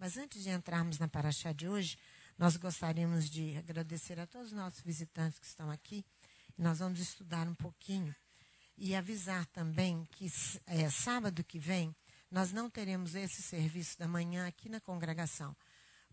Mas antes de entrarmos na paraxá de hoje, nós gostaríamos de agradecer a todos os nossos visitantes que estão aqui. Nós vamos estudar um pouquinho e avisar também que sábado que vem nós não teremos esse serviço da manhã aqui na congregação,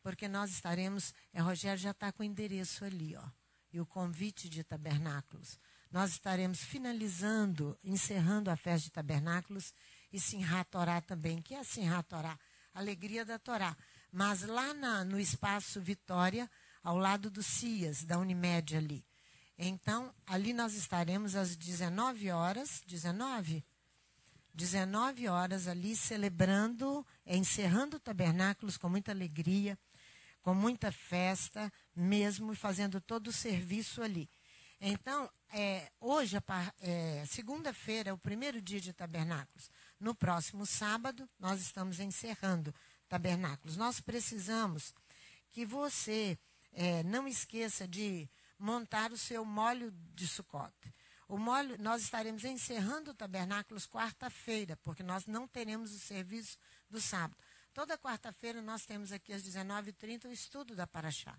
porque nós estaremos, Rogério já está com o endereço ali, ó, e o convite de tabernáculos. Nós estaremos finalizando, encerrando a festa de tabernáculos e Simchat Torá também, que é Simchat Torá, alegria da Torá. Mas lá no Espaço Vitória, ao lado do CIAS, da Unimed ali. Então, ali nós estaremos às 19 horas, 19 horas ali, celebrando, encerrando tabernáculos com muita alegria, com muita festa mesmo, e fazendo todo o serviço ali. Então, hoje, segunda-feira, é o primeiro dia de tabernáculos. No próximo sábado, nós estamos encerrando tabernáculos. Nós precisamos que você não esqueça de montar o seu molho de Sukkot. O molho, nós estaremos encerrando tabernáculos quarta-feira, porque nós não teremos o serviço do sábado. Toda quarta-feira nós temos aqui às 19h30 o estudo da Paraxá.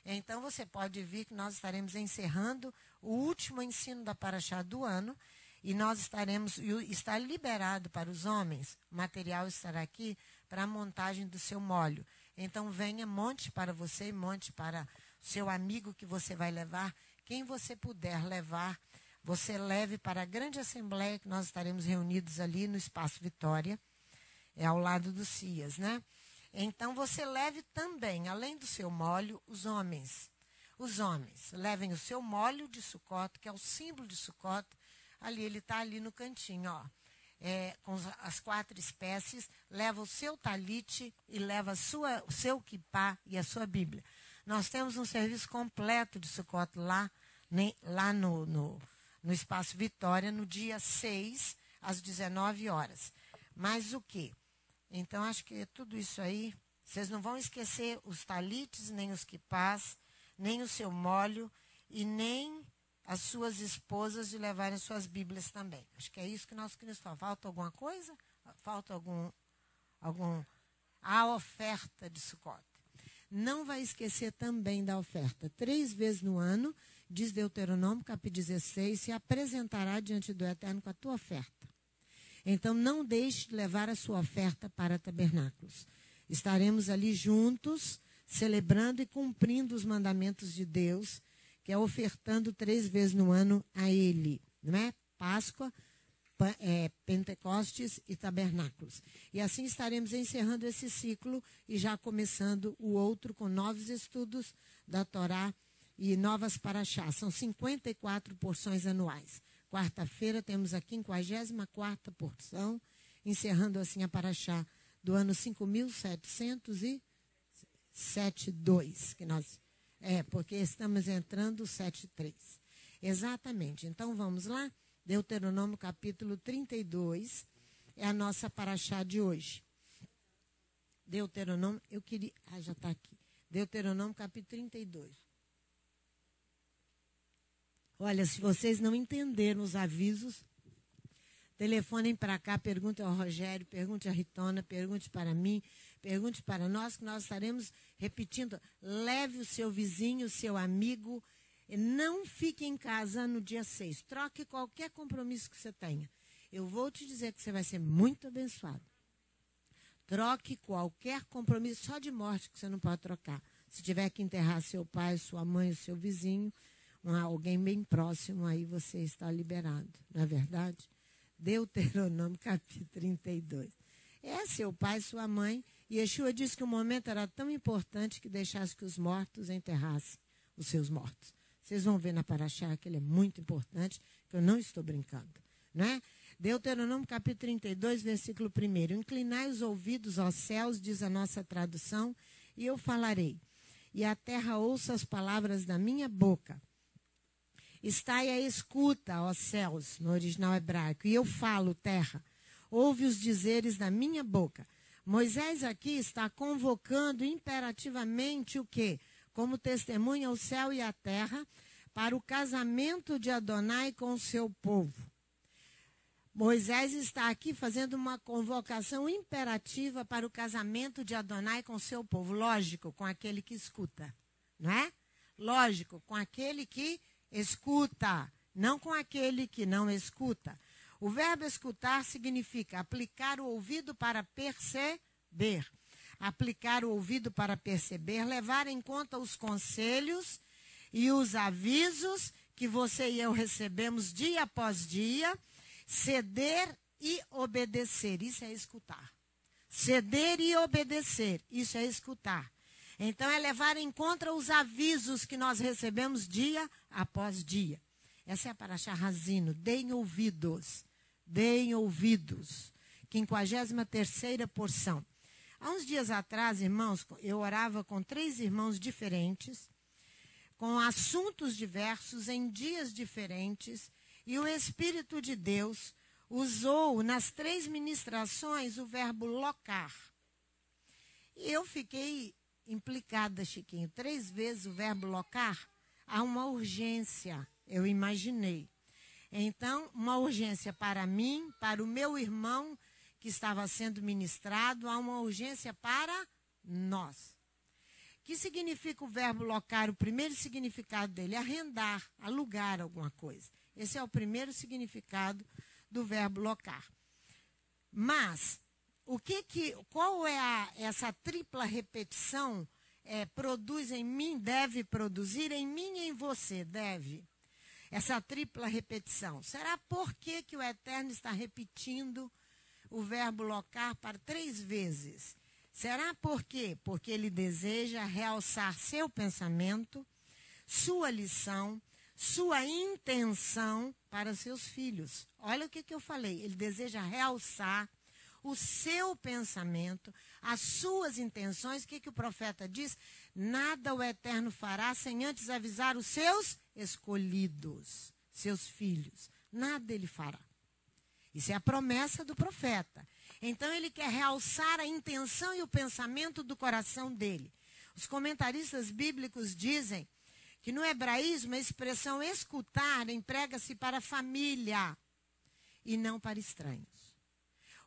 Então você pode vir que nós estaremos encerrando o último ensino da Paraxá do ano e nós estaremos, está liberado para os homens, o material estará aqui para a montagem do seu molho. Então venha, monte para você e monte para o seu amigo que você vai levar. Quem você puder levar, você leve para a grande assembleia que nós estaremos reunidos ali no Espaço Vitória, ao lado do CIAS, né? Então você leve também, além do seu molho, os homens. Os homens levem o seu molho de Sukkot, que é o símbolo de Sukkot. Ali, ele está ali no cantinho, ó. Com as 4 espécies, leva o seu talite e leva o seu kippá e a sua Bíblia. Nós temos um serviço completo de Sukkot lá no Espaço Vitória, no dia 6, às 19 horas. Mas o quê? Então, acho que tudo isso aí, vocês não vão esquecer os talites, nem os kippás, nem o seu molho e nem as suas esposas de levarem suas Bíblias também. Acho que é isso que nós queremos falar. Falta alguma coisa? Falta a oferta de Sukkot. Não vai esquecer também da oferta. 3 vezes no ano, diz Deuteronômio, capítulo 16, se apresentará diante do Eterno com a tua oferta. Então, não deixe de levar a sua oferta para tabernáculos. Estaremos ali juntos, celebrando e cumprindo os mandamentos de Deus, que é ofertando 3 vezes no ano a Ele, não é? Páscoa, Pentecostes e tabernáculos. E assim estaremos encerrando esse ciclo e já começando o outro com novos estudos da Torá e novas paraxás. São 54 porções anuais. Quarta-feira temos a 54ª porção, encerrando assim a paraxá do ano 5.707.2, que nós... porque estamos entrando 7.3. Exatamente. Então, vamos lá? Deuteronômio capítulo 32 é a nossa paraxá de hoje. Deuteronômio, já está aqui. Deuteronômio capítulo 32. Olha, se vocês não entenderam os avisos, telefonem para cá, perguntem ao Rogério, pergunte à Ritona, pergunte para mim, pergunte para nós, que nós estaremos repetindo. Leve o seu vizinho, o seu amigo, não fique em casa no dia 6. Troque qualquer compromisso que você tenha. Eu vou te dizer que você vai ser muito abençoado. Troque qualquer compromisso, só de morte que você não pode trocar. Se tiver que enterrar seu pai, sua mãe, o seu vizinho, alguém bem próximo, aí você está liberado, não é verdade? Deuteronômio capítulo 32. Seu pai, sua mãe, e Yeshua disse que o momento era tão importante que deixasse que os mortos enterrassem os seus mortos. Vocês vão ver na paraxá que ele é muito importante, que eu não estou brincando, não é? Deuteronômio capítulo 32, versículo 1. Inclinai os ouvidos aos céus, diz a nossa tradução, e eu falarei. E a terra ouça as palavras da minha boca. Estai à escuta, ó céus, no original hebraico, e eu falo, terra, ouve os dizeres da minha boca. Moisés aqui está convocando imperativamente o quê? Como testemunha o céu e a terra para o casamento de Adonai com o seu povo. Moisés está aqui fazendo uma convocação imperativa para o casamento de Adonai com seu povo. Lógico, com aquele que escuta, não é? Lógico, com aquele que escuta, não com aquele que não escuta. O verbo escutar significa aplicar o ouvido para perceber. Aplicar o ouvido para perceber, levar em conta os conselhos e os avisos que você e eu recebemos dia após dia. Ceder e obedecer, isso é escutar. Ceder e obedecer, isso é escutar. Então, é levar em conta os avisos que nós recebemos dia após dia. Essa é a Parashá Hazino. Deem ouvidos. Deem ouvidos. 53ª porção. Há uns dias atrás, irmãos, eu orava com 3 irmãos diferentes, com assuntos diversos, em dias diferentes, e o Espírito de Deus usou nas 3 ministrações o verbo locar. E eu fiquei implicada, Chiquinho, 3 vezes o verbo locar. Há uma urgência, eu imaginei. Então, uma urgência para mim, para o meu irmão que estava sendo ministrado, há uma urgência para nós. O que significa o verbo locar? O primeiro significado dele é arrendar, alugar alguma coisa. Esse é o primeiro significado do verbo locar. Mas, qual é essa tripla repetição? Produz em mim, deve produzir em mim e em você, deve. Essa tripla repetição. Será por que o Eterno está repetindo o verbo locar para 3 vezes? Será por quê? Porque ele deseja realçar seu pensamento, sua lição, sua intenção para seus filhos. Olha o que eu falei. Ele deseja realçar o seu pensamento, as suas intenções. O que o profeta diz? Nada o Eterno fará sem antes avisar os seus escolhidos, seus filhos. Nada ele fará. Isso é a promessa do profeta. Então, ele quer realçar a intenção e o pensamento do coração dele. Os comentaristas bíblicos dizem que no hebraísmo a expressão escutar emprega-se para família e não para estranhos.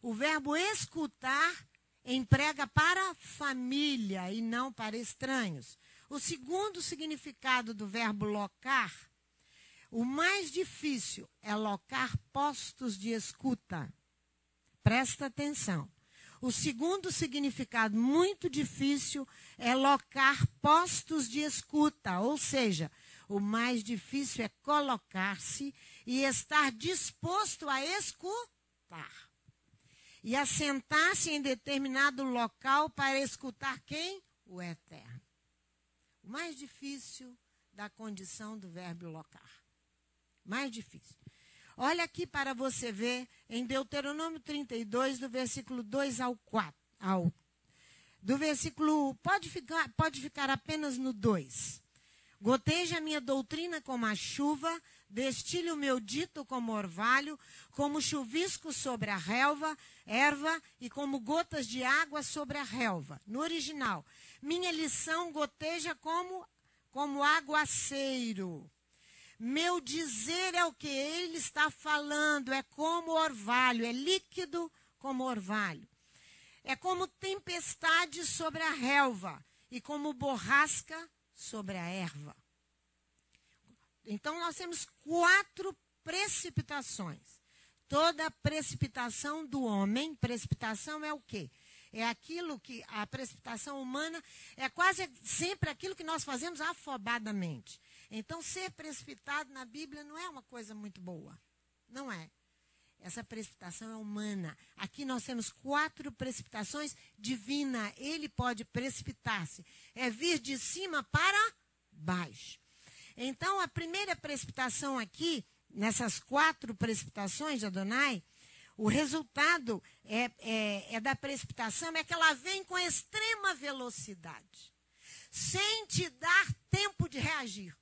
O verbo escutar emprega para família e não para estranhos. O segundo significado do verbo locar, o mais difícil é locar postos de escuta. Presta atenção. O segundo significado muito difícil é locar postos de escuta, ou seja, o mais difícil é colocar-se e estar disposto a escutar. E assentar-se em determinado local para escutar quem? O Eterno. O mais difícil da condição do verbo locar. Mais difícil. Olha aqui para você ver em Deuteronômio 32, do versículo 2 ao 4. Do versículo, pode ficar apenas no 2. Goteja a minha doutrina como a chuva, destile o meu dito como orvalho, como chuvisco sobre a erva e como gotas de água sobre a relva. No original, minha lição goteja como aguaceiro. Meu dizer é o que ele está falando, é como orvalho, é líquido como orvalho. É como tempestade sobre a relva e como borrasca sobre a erva. Então, nós temos 4 precipitações. Toda precipitação do homem, precipitação é o quê? É aquilo que, a precipitação humana é quase sempre aquilo que nós fazemos afobadamente. Então, ser precipitado na Bíblia não é uma coisa muito boa. Não é. Essa precipitação é humana. Aqui nós temos 4 precipitações divinas. Ele pode precipitar-se. É vir de cima para baixo. Então, a primeira precipitação aqui, nessas 4 precipitações de Adonai, o resultado da precipitação é que ela vem com extrema velocidade, sem te dar tempo de reagir.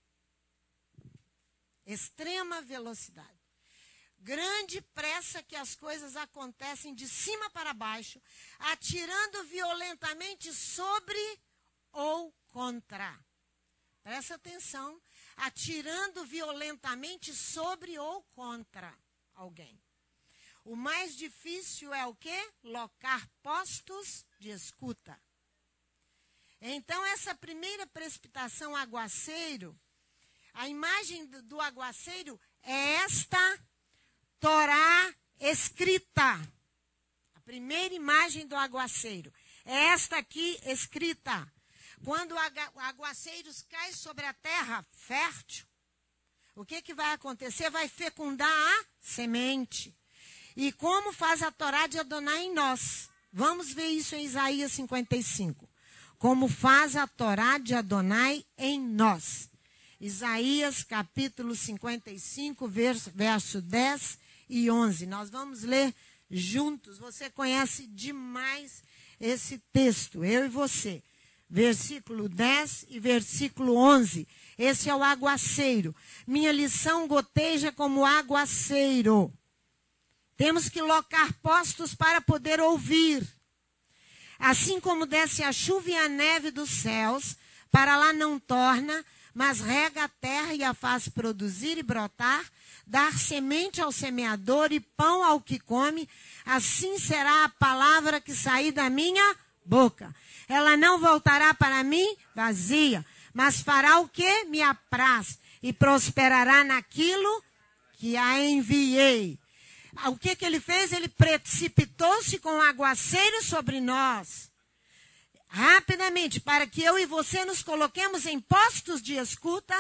Extrema velocidade. Grande pressa que as coisas acontecem de cima para baixo, atirando violentamente sobre ou contra. Presta atenção. Atirando violentamente sobre ou contra alguém. O mais difícil é o quê? Locar postos de escuta. Então, essa primeira precipitação, aguaceiro, a imagem do aguaceiro é esta Torá escrita. A primeira imagem do aguaceiro é esta aqui escrita. Quando aguaceiros caem sobre a terra fértil, o que vai acontecer? Vai fecundar a semente. E como faz a Torá de Adonai em nós? Vamos ver isso em Isaías 55. Como faz a Torá de Adonai em nós. Isaías capítulo 55, verso 10 e 11. Nós vamos ler juntos. Você conhece demais esse texto, eu e você. Versículo 10 e versículo 11. Esse é o aguaceiro. Minha lição goteja como aguaceiro. Temos que locar postos para poder ouvir. Assim como desce a chuva e a neve dos céus, para lá não torna, mas rega a terra e a faz produzir e brotar, dar semente ao semeador e pão ao que come, assim será a palavra que sair da minha boca. Ela não voltará para mim vazia, mas fará o que me apraz e prosperará naquilo que a enviei. O que ele fez? Ele precipitou-se com um aguaceiro sobre nós. Rapidamente, para que eu e você nos coloquemos em postos de escuta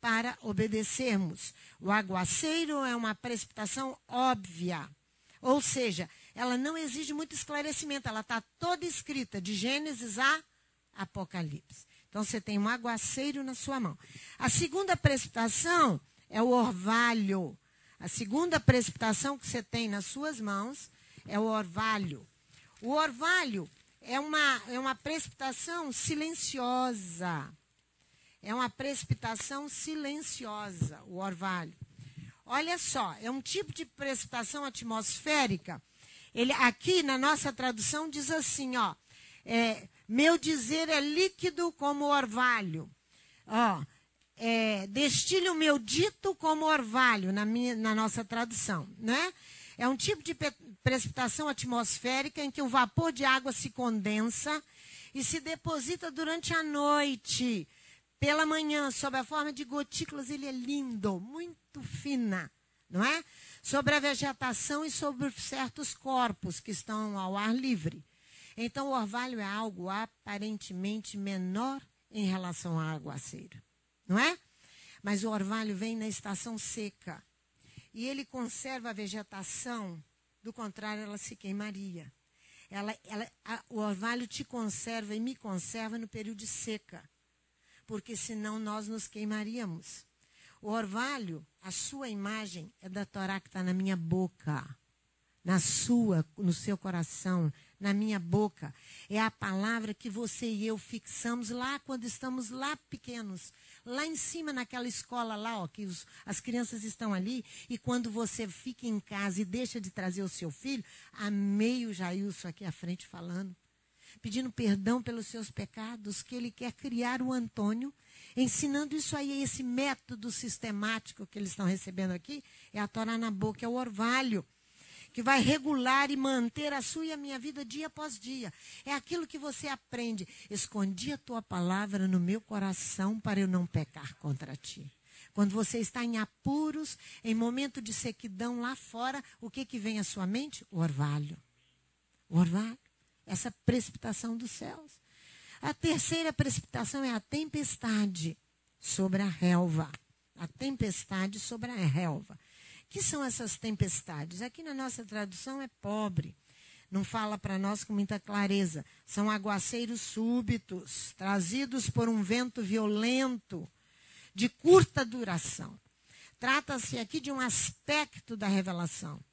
para obedecermos. O aguaceiro é uma precipitação óbvia. Ou seja, ela não exige muito esclarecimento. Ela está toda escrita, de Gênesis a Apocalipse. Então, você tem um aguaceiro na sua mão. A segunda precipitação é o orvalho. A segunda precipitação que você tem nas suas mãos é o orvalho. O orvalho é uma precipitação silenciosa. É uma precipitação silenciosa, o orvalho. Olha só, é um tipo de precipitação atmosférica. Ele, aqui na nossa tradução diz assim, ó, meu dizer é líquido como orvalho. Ó, destile o meu dito como orvalho, na nossa tradução, né? É um tipo de precipitação atmosférica em que o vapor de água se condensa e se deposita durante a noite. Pela manhã, sob a forma de gotículas, ele é lindo, muito fina, não é? Sobre a vegetação e sobre certos corpos que estão ao ar livre. Então, o orvalho é algo aparentemente menor em relação ao aguaceiro, não é? Mas o orvalho vem na estação seca. E ele conserva a vegetação, do contrário, ela se queimaria. O orvalho te conserva e me conserva no período de seca, porque senão nós nos queimaríamos. O orvalho, a sua imagem é da Torá que está na minha boca, no seu coração, na minha boca. É a palavra que você e eu fixamos lá quando estamos lá pequenos. Lá em cima, naquela escola lá, ó, que as crianças estão ali, e quando você fica em casa e deixa de trazer o seu filho, amei o Jailson aqui à frente falando, pedindo perdão pelos seus pecados, que ele quer criar o Antônio, ensinando isso aí, esse método sistemático que eles estão recebendo aqui, é a Torá na boca, é o orvalho, que vai regular e manter a sua e a minha vida dia após dia. É aquilo que você aprende. Escondi a tua palavra no meu coração para eu não pecar contra ti. Quando você está em apuros, em momento de sequidão lá fora, o que vem à sua mente? O orvalho. O orvalho. Essa precipitação dos céus. A terceira precipitação é a tempestade sobre a relva. A tempestade sobre a relva. O que são essas tempestades? Aqui na nossa tradução é pobre. Não fala para nós com muita clareza. São aguaceiros súbitos, trazidos por um vento violento, de curta duração. Trata-se aqui de um aspecto da revelação.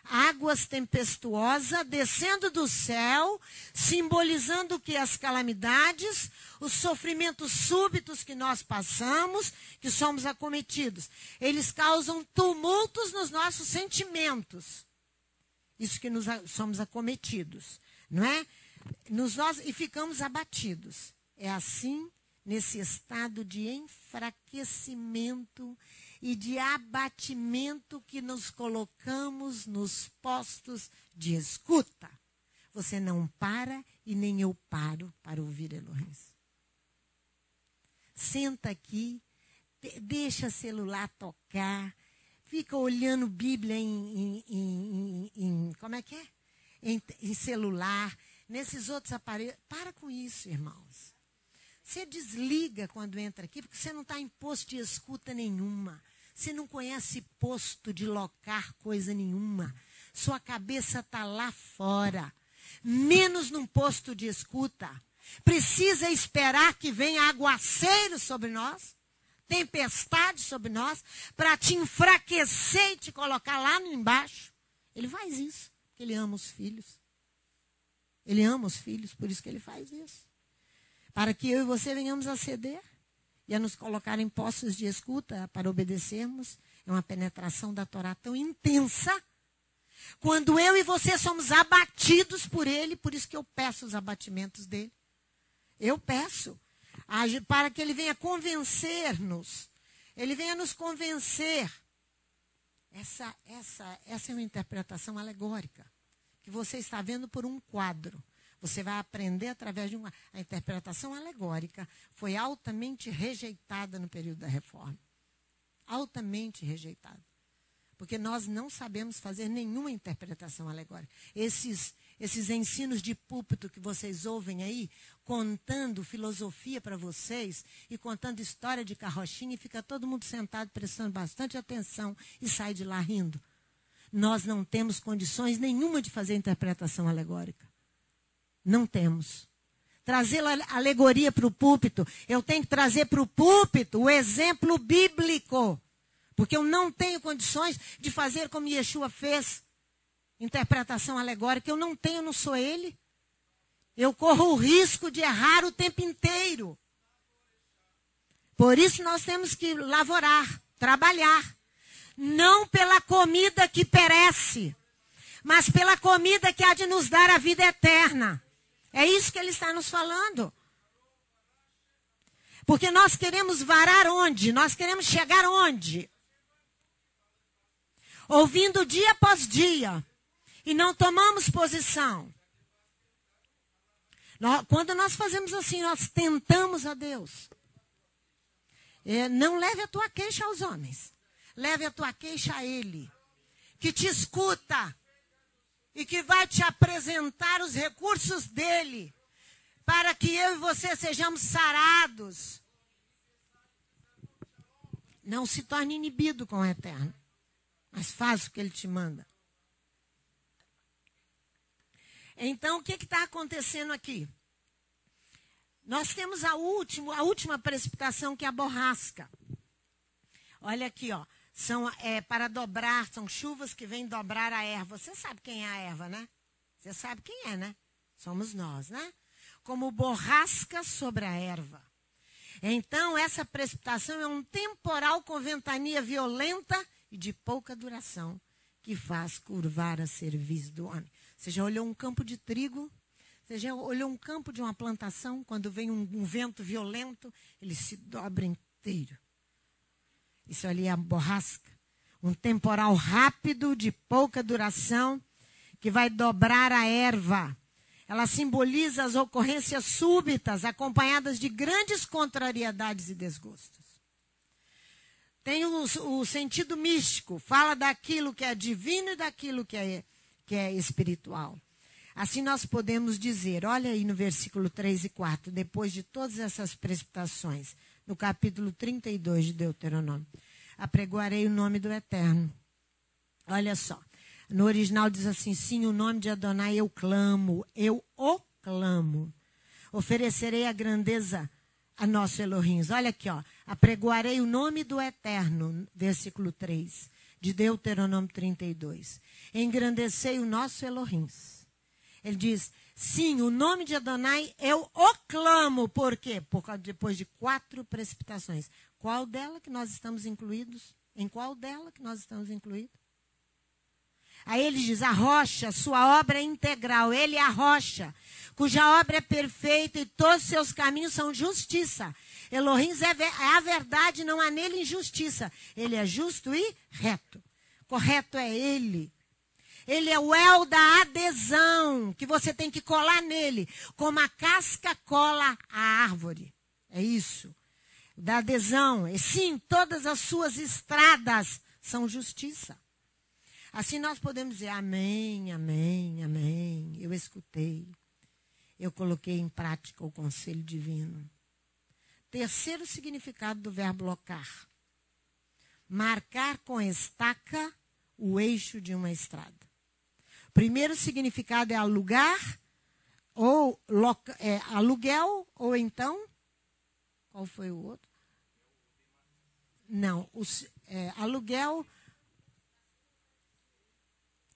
Águas tempestuosas descendo do céu, simbolizando que as calamidades, os sofrimentos súbitos que nós passamos, que somos acometidos, eles causam tumultos nos nossos sentimentos. Isso que somos acometidos, não é? E ficamos abatidos. É assim nesse estado de enfraquecimento e de abatimento que nos colocamos nos postos de escuta. Você não para e nem eu paro para ouvir Elohim. Senta aqui, deixa celular tocar, fica olhando Bíblia como é que é? Em celular, nesses outros aparelhos. Para com isso, irmãos. Você desliga quando entra aqui, porque você não está em posto de escuta nenhuma. Você não conhece posto de locar coisa nenhuma. Sua cabeça está lá fora. Menos num posto de escuta. Precisa esperar que venha aguaceiro sobre nós, tempestade sobre nós, para te enfraquecer e te colocar lá embaixo. Ele faz isso, porque ele ama os filhos. Ele ama os filhos, por isso que ele faz isso. Para que eu e você venhamos a ceder e a nos colocar em postos de escuta para obedecermos. É uma penetração da Torá tão intensa. Quando eu e você somos abatidos por ele, por isso que eu peço os abatimentos dele. Eu peço para que ele venha convencer-nos. Ele venha nos convencer. Essa é uma interpretação alegórica, que você está vendo por um quadro. Você vai aprender através de a interpretação alegórica. Foi altamente rejeitada no período da Reforma. Altamente rejeitada. Porque nós não sabemos fazer nenhuma interpretação alegórica. Esses ensinos de púlpito que vocês ouvem aí, contando filosofia para vocês e contando história de carrochinha, e fica todo mundo sentado prestando bastante atenção e sai de lá rindo. Nós não temos condições nenhuma de fazer interpretação alegórica. Não temos. Trazer a alegoria para o púlpito, eu tenho que trazer para o púlpito o exemplo bíblico. Porque eu não tenho condições de fazer como Yeshua fez. Interpretação alegórica, eu não tenho, não sou ele. Eu corro o risco de errar o tempo inteiro. Por isso nós temos que lavrar, trabalhar. Não pela comida que perece, mas pela comida que há de nos dar a vida eterna. É isso que ele está nos falando. Porque nós queremos varar onde? Nós queremos chegar onde? Ouvindo dia após dia. E não tomamos posição. Quando nós fazemos assim, nós tentamos a Deus. Não leve a tua queixa aos homens. Leve a tua queixa a Ele. Que te escuta. E que vai te apresentar os recursos dEle. Para que eu e você sejamos sarados. Não se torne inibido com o Eterno. Mas faz o que Ele te manda. Então, o que está acontecendo aqui? Nós temos a última precipitação, que é a borrasca. Olha aqui, ó. Para dobrar, são chuvas que vêm dobrar a erva. Você sabe quem é a erva, né? Você sabe quem é, né? Somos nós, né? Como borrasca sobre a erva. Então, essa precipitação é um temporal com ventania violenta e de pouca duração, que faz curvar a cerviz do homem. Você já olhou um campo de trigo? Você já olhou um campo de uma plantação? Quando vem um vento violento, ele se dobra inteiro. Isso ali é a borrasca. Um temporal rápido, de pouca duração, que vai dobrar a erva. Ela simboliza as ocorrências súbitas, acompanhadas de grandes contrariedades e desgostos. Tem o sentido místico, fala daquilo que é divino e daquilo que é espiritual. Assim nós podemos dizer, olha aí no versículo 3 e 4, depois de todas essas precipitações, no capítulo 32 de Deuteronômio. Apregoarei o nome do Eterno. Olha só, no original diz assim, sim, o nome de Adonai eu clamo, eu o clamo. Oferecerei a grandeza a nosso Elohim. Olha aqui, ó. Apregoarei o nome do Eterno, versículo 3, de Deuteronômio 32. Engrandecei o nosso Elohim. Ele diz, sim, o nome de Adonai eu o clamo. Por quê? Depois de 4 precipitações. Qual dela que nós estamos incluídos? Em qual dela que nós estamos incluídos? Aí ele diz, a rocha, sua obra é integral. Ele é a rocha, cuja obra é perfeita e todos os seus caminhos são justiça. Elohim é a verdade, não há nele injustiça. Ele é justo e reto. Correto é ele. Ele é o el da adesão, que você tem que colar nele, como a casca cola a árvore. É isso. Da adesão. E sim, todas as suas estradas são justiça. Assim nós podemos dizer amém, amém, amém. Eu escutei. Eu coloquei em prática o conselho divino. Terceiro significado do verbo locar. Marcar com estaca o eixo de uma estrada. Primeiro significado é alugar, ou aluguel, ou então, qual foi o outro? Não, aluguel.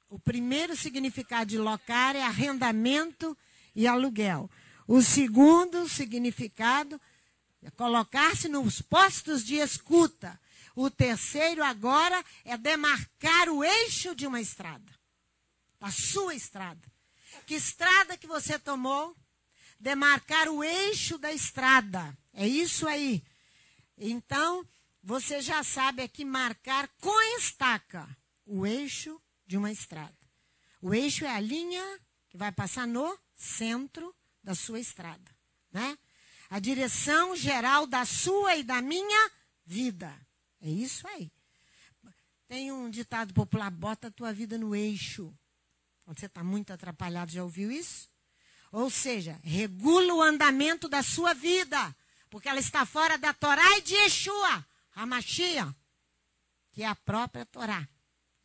O primeiro significado de locar é arrendamento e aluguel. O segundo significado é colocar-se nos postos de escuta. O terceiro agora é demarcar o eixo de uma estrada. A sua estrada. Que estrada que você tomou? Demarcar o eixo da estrada. É isso aí. Então, você já sabe aqui marcar com estaca o eixo de uma estrada. O eixo é a linha que vai passar no centro da sua estrada, né? A direção geral da sua e da minha vida. É isso aí. Tem um ditado popular, bota a tua vida no eixo. Quando você está muito atrapalhado, já ouviu isso? Ou seja, regula o andamento da sua vida, porque ela está fora da Torá e de Yeshua, a Mashiach, que é a própria Torá.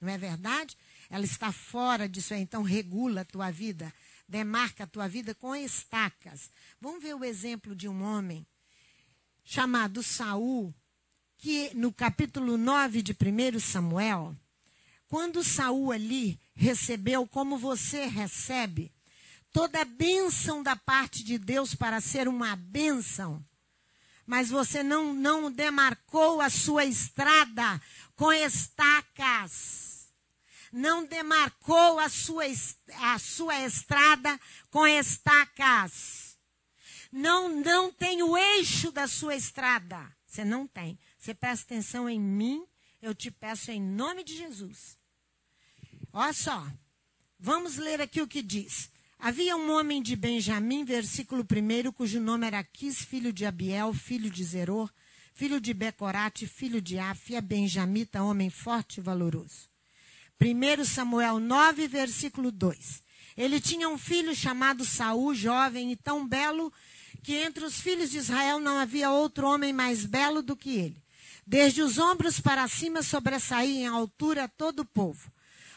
Não é verdade? Ela está fora disso aí, então regula a tua vida, demarca a tua vida com estacas. Vamos ver o exemplo de um homem chamado Saul, que no capítulo 9 de 1 Samuel, quando Saul ali recebeu, como você recebe, toda a bênção da parte de Deus para ser uma bênção, mas você não demarcou a sua estrada com estacas. Não demarcou a sua estrada com estacas. Não tem o eixo da sua estrada. Você não tem. Você presta atenção em mim, eu te peço em nome de Jesus. Olha só, vamos ler aqui o que diz. Havia um homem de Benjamim, versículo 1, cujo nome era Quis, filho de Abiel, filho de Zeror, filho de Becorate, filho de Afia, benjamita, homem forte e valoroso. 1 Samuel 9, versículo 2. Ele tinha um filho chamado Saul, jovem e tão belo, que entre os filhos de Israel não havia outro homem mais belo do que ele. Desde os ombros para cima sobressaía em altura todo o povo.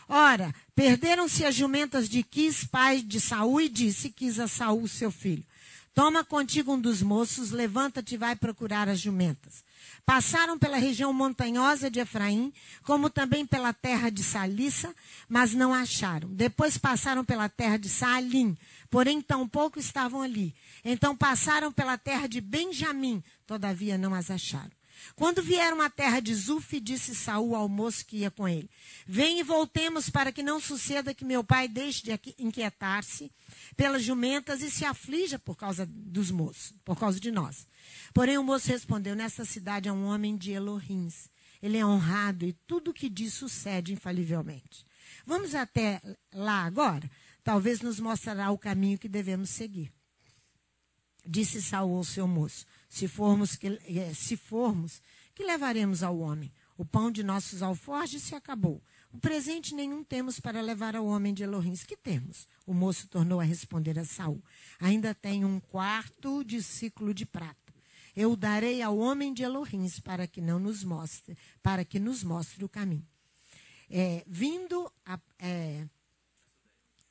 Ora, perderam-se as jumentas de Quis, pai de Saul, e disse Quis a Saul, seu filho: toma contigo um dos moços, levanta-te e vai procurar as jumentas. Passaram pela região montanhosa de Efraim, como também pela terra de Salissa, mas não acharam. Depois passaram pela terra de Saalim, porém tampouco estavam ali. Então passaram pela terra de Benjamim, todavia não as acharam. Quando vieram à terra de Zuf, disse Saul ao moço que ia com ele: vem e voltemos, para que não suceda que meu pai deixe de inquietar-se pelas jumentas e se aflija por causa dos moços, por causa de nós. Porém o moço respondeu: nesta cidade há um homem de Elohims. Ele é honrado e tudo o que diz sucede infalivelmente. Vamos até lá agora? Talvez nos mostrará o caminho que devemos seguir. Disse Saul ao seu moço: se formos, que levaremos ao homem? O pão de nossos alforjes se acabou. O presente nenhum temos para levar ao homem de Elohims. Que temos? O moço tornou a responder a Saul: ainda tenho 1/4 de ciclo de prata. Eu o darei ao homem de Elohims para que nos mostre o caminho.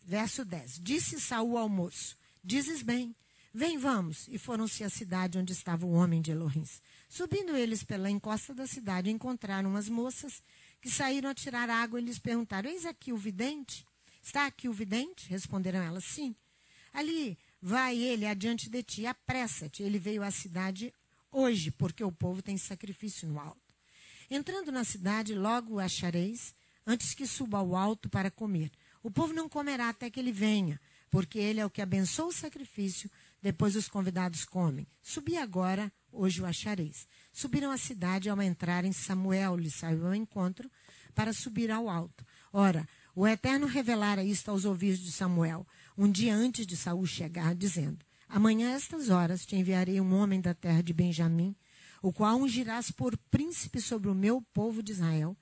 Verso 10. Disse Saul ao moço: dizes bem. Vem, vamos. E foram-se à cidade onde estava o homem de Elohims. Subindo eles pela encosta da cidade, encontraram umas moças que saíram a tirar água e lhes perguntaram: eis aqui o vidente? Está aqui o vidente? Responderam elas: sim. Ali vai ele adiante de ti, apressa-te. Ele veio à cidade hoje, porque o povo tem sacrifício no alto. Entrando na cidade, logo o achareis, antes que suba ao alto para comer. O povo não comerá até que ele venha, porque ele é o que abençoa o sacrifício, Depois os convidados comem. Subi agora, hoje o achareis. Subiram à cidade, ao entrarem, Samuel lhe saiu ao encontro para subir ao alto. Ora, o Eterno revelara isto aos ouvidos de Samuel, um dia antes de Saul chegar, dizendo: amanhã, a estas horas, te enviarei um homem da terra de Benjamim, o qual ungirás por príncipe sobre o meu povo de Israel.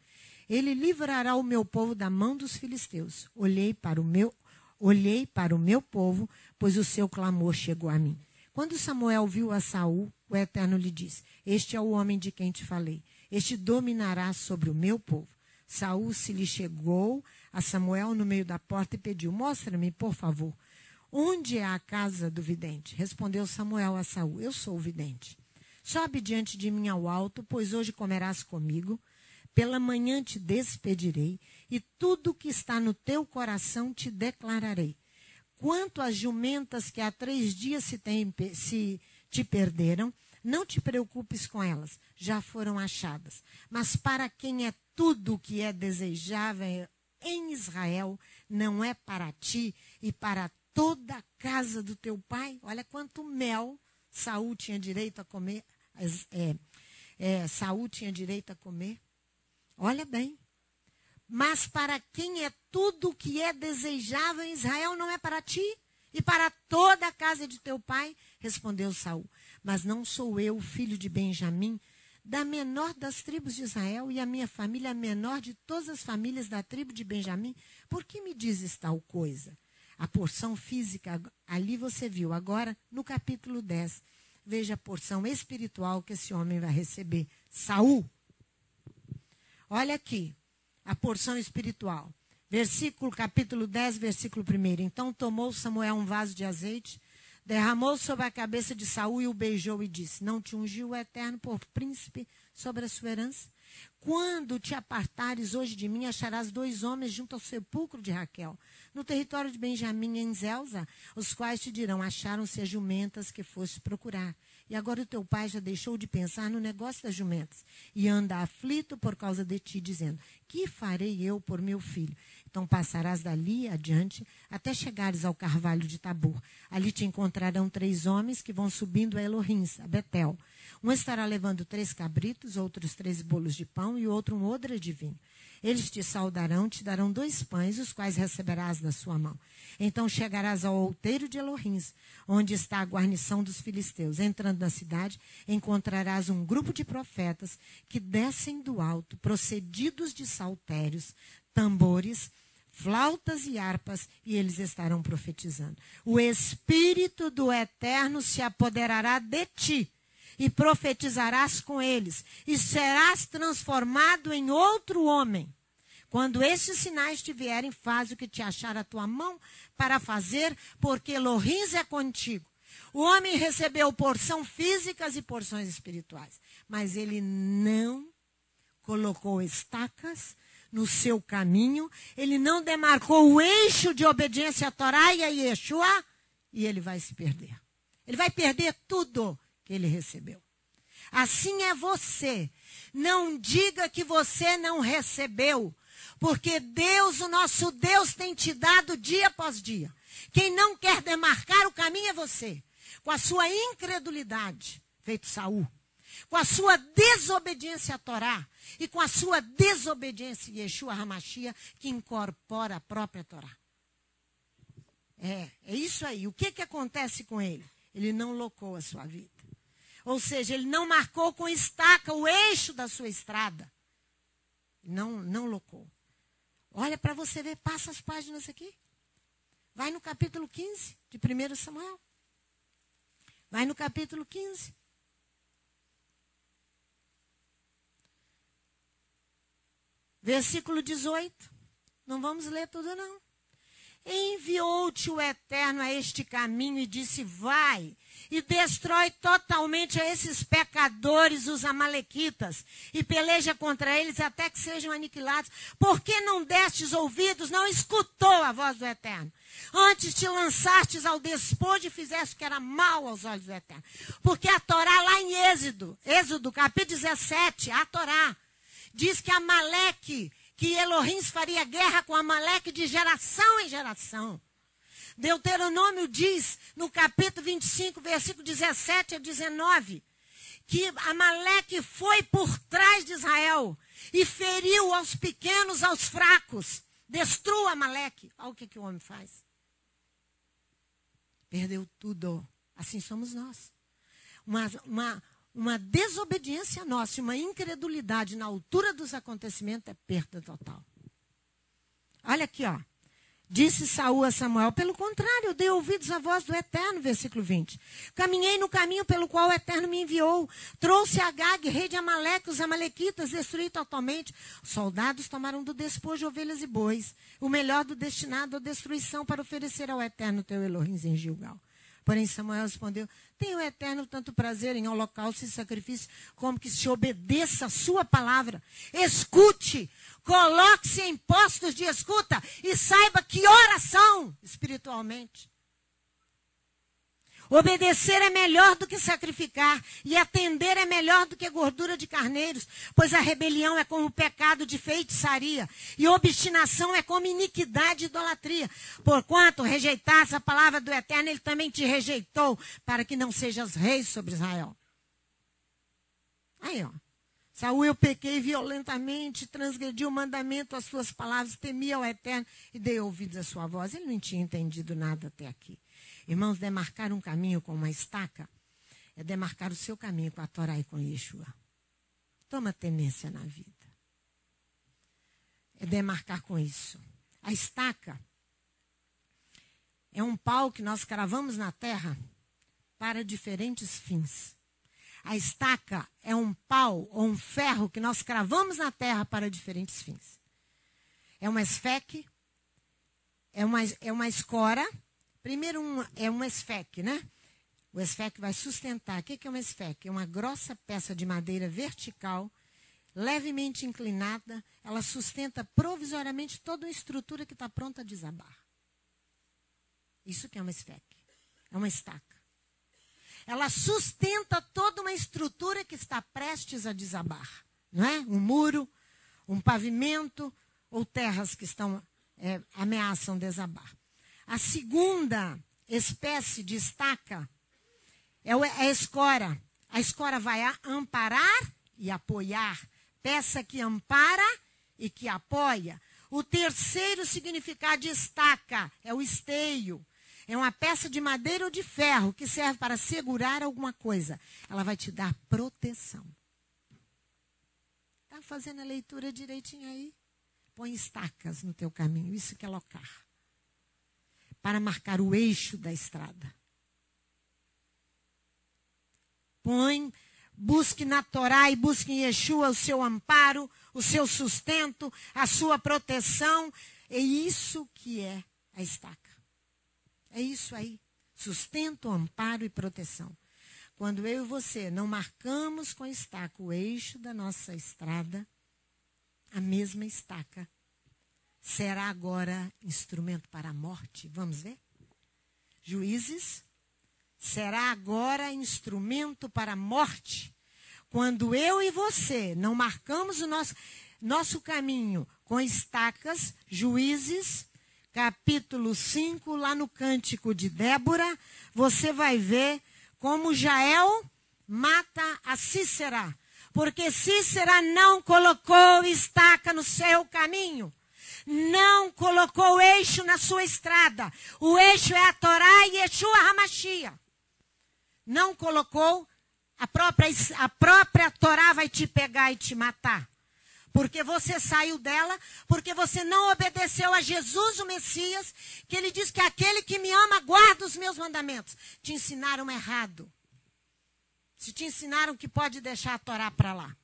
Ele livrará o meu povo da mão dos filisteus. Olhei para o meu povo, pois o seu clamor chegou a mim. Quando Samuel viu a Saul, o Eterno lhe disse: este é o homem de quem te falei. Este dominará sobre o meu povo. Saul se lhe chegou a Samuel no meio da porta e pediu: mostra-me, por favor, onde é a casa do vidente? Respondeu Samuel a Saul: eu sou o vidente. Sobe diante de mim ao alto, pois hoje comerás comigo. Pela manhã te despedirei, e tudo que está no teu coração te declararei. Quanto às jumentas que há 3 dias se te perderam, não te preocupes com elas, já foram achadas. Mas para quem é tudo o que é desejável em Israel, não é para ti e para toda a casa do teu pai? Olha quanto mel Saul tinha direito a comer. Saul tinha direito a comer. Olha bem. Mas para quem é tudo o que é desejável em Israel, não é para ti e para toda a casa de teu pai? Respondeu Saul: mas não sou eu, filho de Benjamim, da menor das tribos de Israel, e a minha família a menor de todas as famílias da tribo de Benjamim? Por que me dizes tal coisa? A porção física, ali você viu. Agora, no capítulo 10, veja a porção espiritual que esse homem vai receber. Saul. Olha aqui, a porção espiritual. Capítulo 10, versículo 1. Então tomou Samuel um vaso de azeite, derramou sobre a cabeça de Saul e o beijou e disse: não te ungiu o Eterno por príncipe sobre a sua herança? Quando te apartares hoje de mim, acharás 2 homens junto ao sepulcro de Raquel, no território de Benjamim, em Zelza, os quais te dirão: acharam-se as jumentas que foste procurar. E agora o teu pai já deixou de pensar no negócio das jumentas e anda aflito por causa de ti, dizendo: que farei eu por meu filho? Então passarás dali adiante até chegares ao carvalho de Tabor. Ali te encontrarão 3 homens que vão subindo a Elohim, a Betel. Um estará levando 3 cabritos, outros 3 bolos de pão e outro um odre de vinho. Eles te saudarão, te darão 2 pães, os quais receberás da sua mão. Então chegarás ao outeiro de Elohim, onde está a guarnição dos filisteus. Entrando na cidade, encontrarás um grupo de profetas que descem do alto, procedidos de saltérios, tambores, flautas e harpas, e eles estarão profetizando. O Espírito do Eterno se apoderará de ti, e profetizarás com eles, e serás transformado em outro homem. Quando estes sinais te vierem, faz o que te achar a tua mão para fazer, porque Elohim é contigo. O homem recebeu porção físicas e porções espirituais, mas ele não colocou estacas no seu caminho, ele não demarcou o eixo de obediência à Torá e a Yeshua, e ele vai se perder. Ele vai perder tudo que ele recebeu. Assim é você. Não diga que você não recebeu, porque Deus, o nosso Deus, tem te dado dia após dia. Quem não quer demarcar o caminho é você, com a sua incredulidade, feito Saul, com a sua desobediência à Torá e com a sua desobediência a Yeshua HaMashiach, que incorpora a própria Torá. É isso aí. O que acontece com ele? Ele não locou a sua vida. Ou seja, ele não marcou com estaca o eixo da sua estrada. Não locou. Olha para você ver, passa as páginas aqui. Vai no capítulo 15 de 1 Samuel. Vai no capítulo 15. Versículo 18. Não vamos ler tudo, não. Enviou-te o Eterno a este caminho e disse: vai e destrói totalmente a esses pecadores, os amalequitas, e peleja contra eles até que sejam aniquilados. Por que não destes ouvidos, não escutou a voz do Eterno? Antes te lançastes ao despojo e fizeste o que era mal aos olhos do Eterno. Porque a Torá lá em Êxodo capítulo 17, a Torá, diz que Amaleque, que Elohim faria guerra com Amaleque de geração em geração. Deuteronômio diz, no capítulo 25, versículo 17 a 19, que Amaleque foi por trás de Israel e feriu aos pequenos, aos fracos. Destrua Amaleque. Olha o que o homem faz. Perdeu tudo. Assim somos nós. Uma desobediência nossa, uma incredulidade na altura dos acontecimentos é perda total. Olha aqui, ó. Disse Saul a Samuel, pelo contrário, eu dei ouvidos à voz do Eterno, versículo 20. Caminhei no caminho pelo qual o Eterno me enviou. Trouxe Agag, rei de Amaleque, os amalequitas, destruí totalmente. Os soldados tomaram do despojo ovelhas e bois, o melhor do destinado à destruição para oferecer ao Eterno teu Elohim em Gilgal. Porém Samuel respondeu, tem o Eterno tanto prazer em holocausto e sacrifício, como que se obedeça a sua palavra. Escute, coloque-se em postos de escuta e saiba que oração espiritualmente. Obedecer é melhor do que sacrificar, e atender é melhor do que gordura de carneiros, pois a rebelião é como pecado de feitiçaria, e obstinação é como iniquidade e idolatria. Porquanto rejeitasse a palavra do Eterno, ele também te rejeitou, para que não sejas rei sobre Israel. Aí, ó. Saul, eu pequei violentamente, transgredi o mandamento, as suas palavras, temi ao Eterno e dei ouvidos à sua voz. Ele não tinha entendido nada até aqui. Irmãos, demarcar um caminho com uma estaca é demarcar o seu caminho com a Torá e com Yeshua. Toma tenência na vida. É demarcar com isso. A estaca é um pau que nós cravamos na terra para diferentes fins. A estaca é um pau ou um ferro que nós cravamos na terra para diferentes fins. É uma esfeque, é uma escora. Primeiro é um esfeque, né? O esfeque vai sustentar. O que é um esfeque? É uma grossa peça de madeira vertical, levemente inclinada. Ela sustenta provisoriamente toda uma estrutura que está pronta a desabar. Isso que é uma esfeque. É uma estaca. Ela sustenta toda uma estrutura que está prestes a desabar. Não é? Um muro, um pavimento ou terras que ameaçam desabar. A segunda espécie de estaca é a escora. A escora vai amparar e apoiar. Peça que ampara e que apoia. O terceiro significado de estaca é o esteio. É uma peça de madeira ou de ferro que serve para segurar alguma coisa. Ela vai te dar proteção. Está fazendo a leitura direitinho aí? Põe estacas no teu caminho. Isso que é locar. Para marcar o eixo da estrada. Busque na Torá e busque em Yeshua o seu amparo, o seu sustento, a sua proteção. É isso que é a estaca. É isso aí. Sustento, amparo e proteção. Quando eu e você não marcamos com a estaca o eixo da nossa estrada, a mesma estaca será agora instrumento para a morte. Vamos ver? Juízes, será agora instrumento para a morte. Quando eu e você não marcamos o nosso caminho com estacas, Juízes, capítulo 5, lá no Cântico de Débora, você vai ver como Jael mata a Sísera. Porque Sísera não colocou estaca no seu caminho. Não colocou o eixo na sua estrada. O eixo é a Torá e Yeshua HaMashiach. Não colocou, a própria Torá vai te pegar e te matar. Porque você saiu dela, porque você não obedeceu a Jesus, o Messias, que ele diz que aquele que me ama guarda os meus mandamentos. Te ensinaram errado. Se te ensinaram que pode deixar a Torá para lá.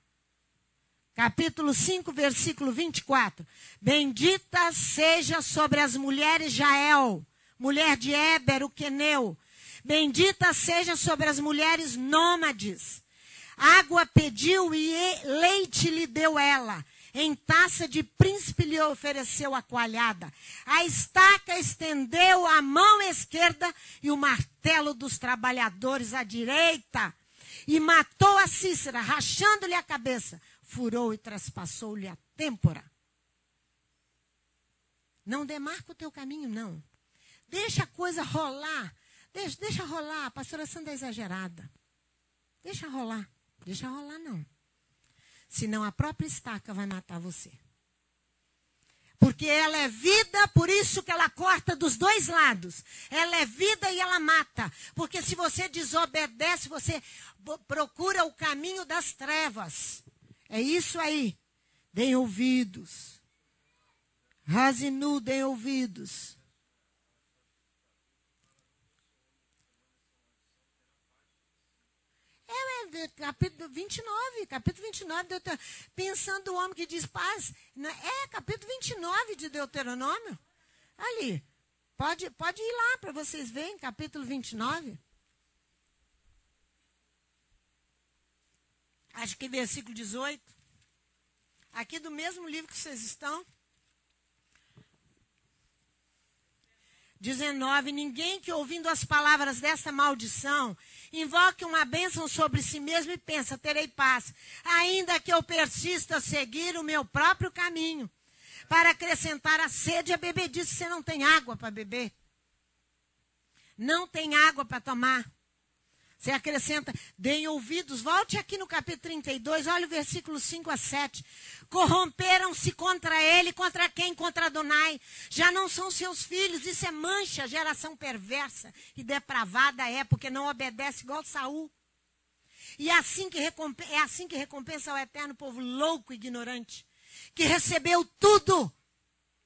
Capítulo 5, versículo 24. Bendita seja sobre as mulheres Jael, mulher de Éber, o queneu. Bendita seja sobre as mulheres nômades. Água pediu e leite lhe deu ela. Em taça de príncipe lhe ofereceu a coalhada. A estaca estendeu a mão esquerda e o martelo dos trabalhadores à direita. E matou a Sísera, rachando-lhe a cabeça. Furou e traspassou-lhe a têmpora. Não demarca o teu caminho, não. Deixa a coisa rolar. Deixa rolar. A pastora Sandra é exagerada. Deixa rolar. Deixa rolar, não. Senão a própria estaca vai matar você. Porque ela é vida, por isso que ela corta dos dois lados. Ela é vida e ela mata. Porque se você desobedece, você procura o caminho das trevas. É isso aí. Deem ouvidos. Raze nu, deem ouvidos. Capítulo 29, pensando o homem que diz paz. Capítulo 29 de Deuteronômio. Ali, pode ir lá para vocês verem, capítulo 29. Acho que versículo 18. Aqui do mesmo livro que vocês estão. 19, ninguém que ouvindo as palavras desta maldição, invoque uma bênção sobre si mesmo e pensa, terei paz, ainda que eu persista a seguir o meu próprio caminho, para acrescentar a sede e a bebedice. Você não tem água para beber, não tem água para tomar. Você acrescenta, deem ouvidos. Volte aqui no capítulo 32, olha o versículo 5 a 7. Corromperam-se contra ele, contra quem? Contra Adonai. Já não são seus filhos, isso é mancha, geração perversa e depravada é, porque não obedece igual Saul. E é assim que recompensa o eterno povo louco e ignorante, que recebeu tudo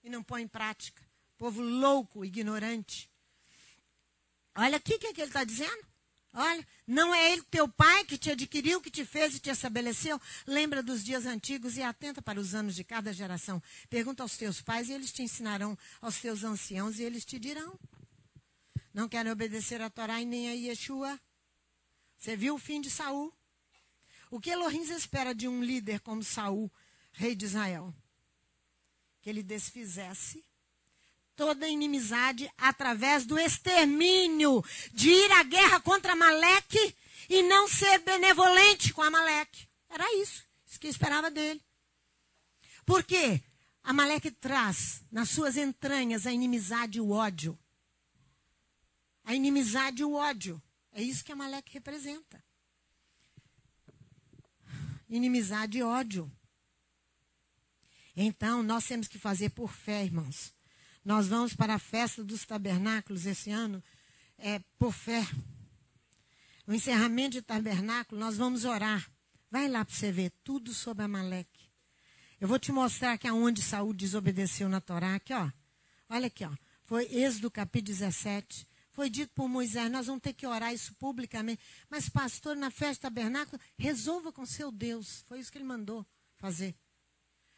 e não põe em prática. Povo louco, ignorante. Olha aqui o que ele está dizendo. Olha, não é ele teu pai que te adquiriu, que te fez e te estabeleceu? Lembra dos dias antigos e atenta para os anos de cada geração. Pergunta aos teus pais e eles te ensinarão, aos teus anciãos e eles te dirão. Não querem obedecer a Torá e nem a Yeshua. Você viu o fim de Saul? O que Elohim espera de um líder como Saul, rei de Israel? Que ele desfizesse toda inimizade através do extermínio, de ir à guerra contra Amaleque e não ser benevolente com Amaleque. Era isso que eu esperava dele. Por quê? Amaleque traz nas suas entranhas a inimizade e o ódio. A inimizade e o ódio. É isso que Amaleque representa. Inimizade e ódio. Então, nós temos que fazer por fé, irmãos. Nós vamos para a festa dos tabernáculos esse ano, por fé. No encerramento de tabernáculo, nós vamos orar. Vai lá para você ver tudo sobre Amaleque. Eu vou te mostrar aqui aonde Saul desobedeceu na Torá. Aqui, ó. Olha aqui, ó. Foi Êxodo capítulo 17. Foi dito por Moisés, nós vamos ter que orar isso publicamente. Mas, pastor, na festa do tabernáculo, resolva com seu Deus. Foi isso que ele mandou fazer.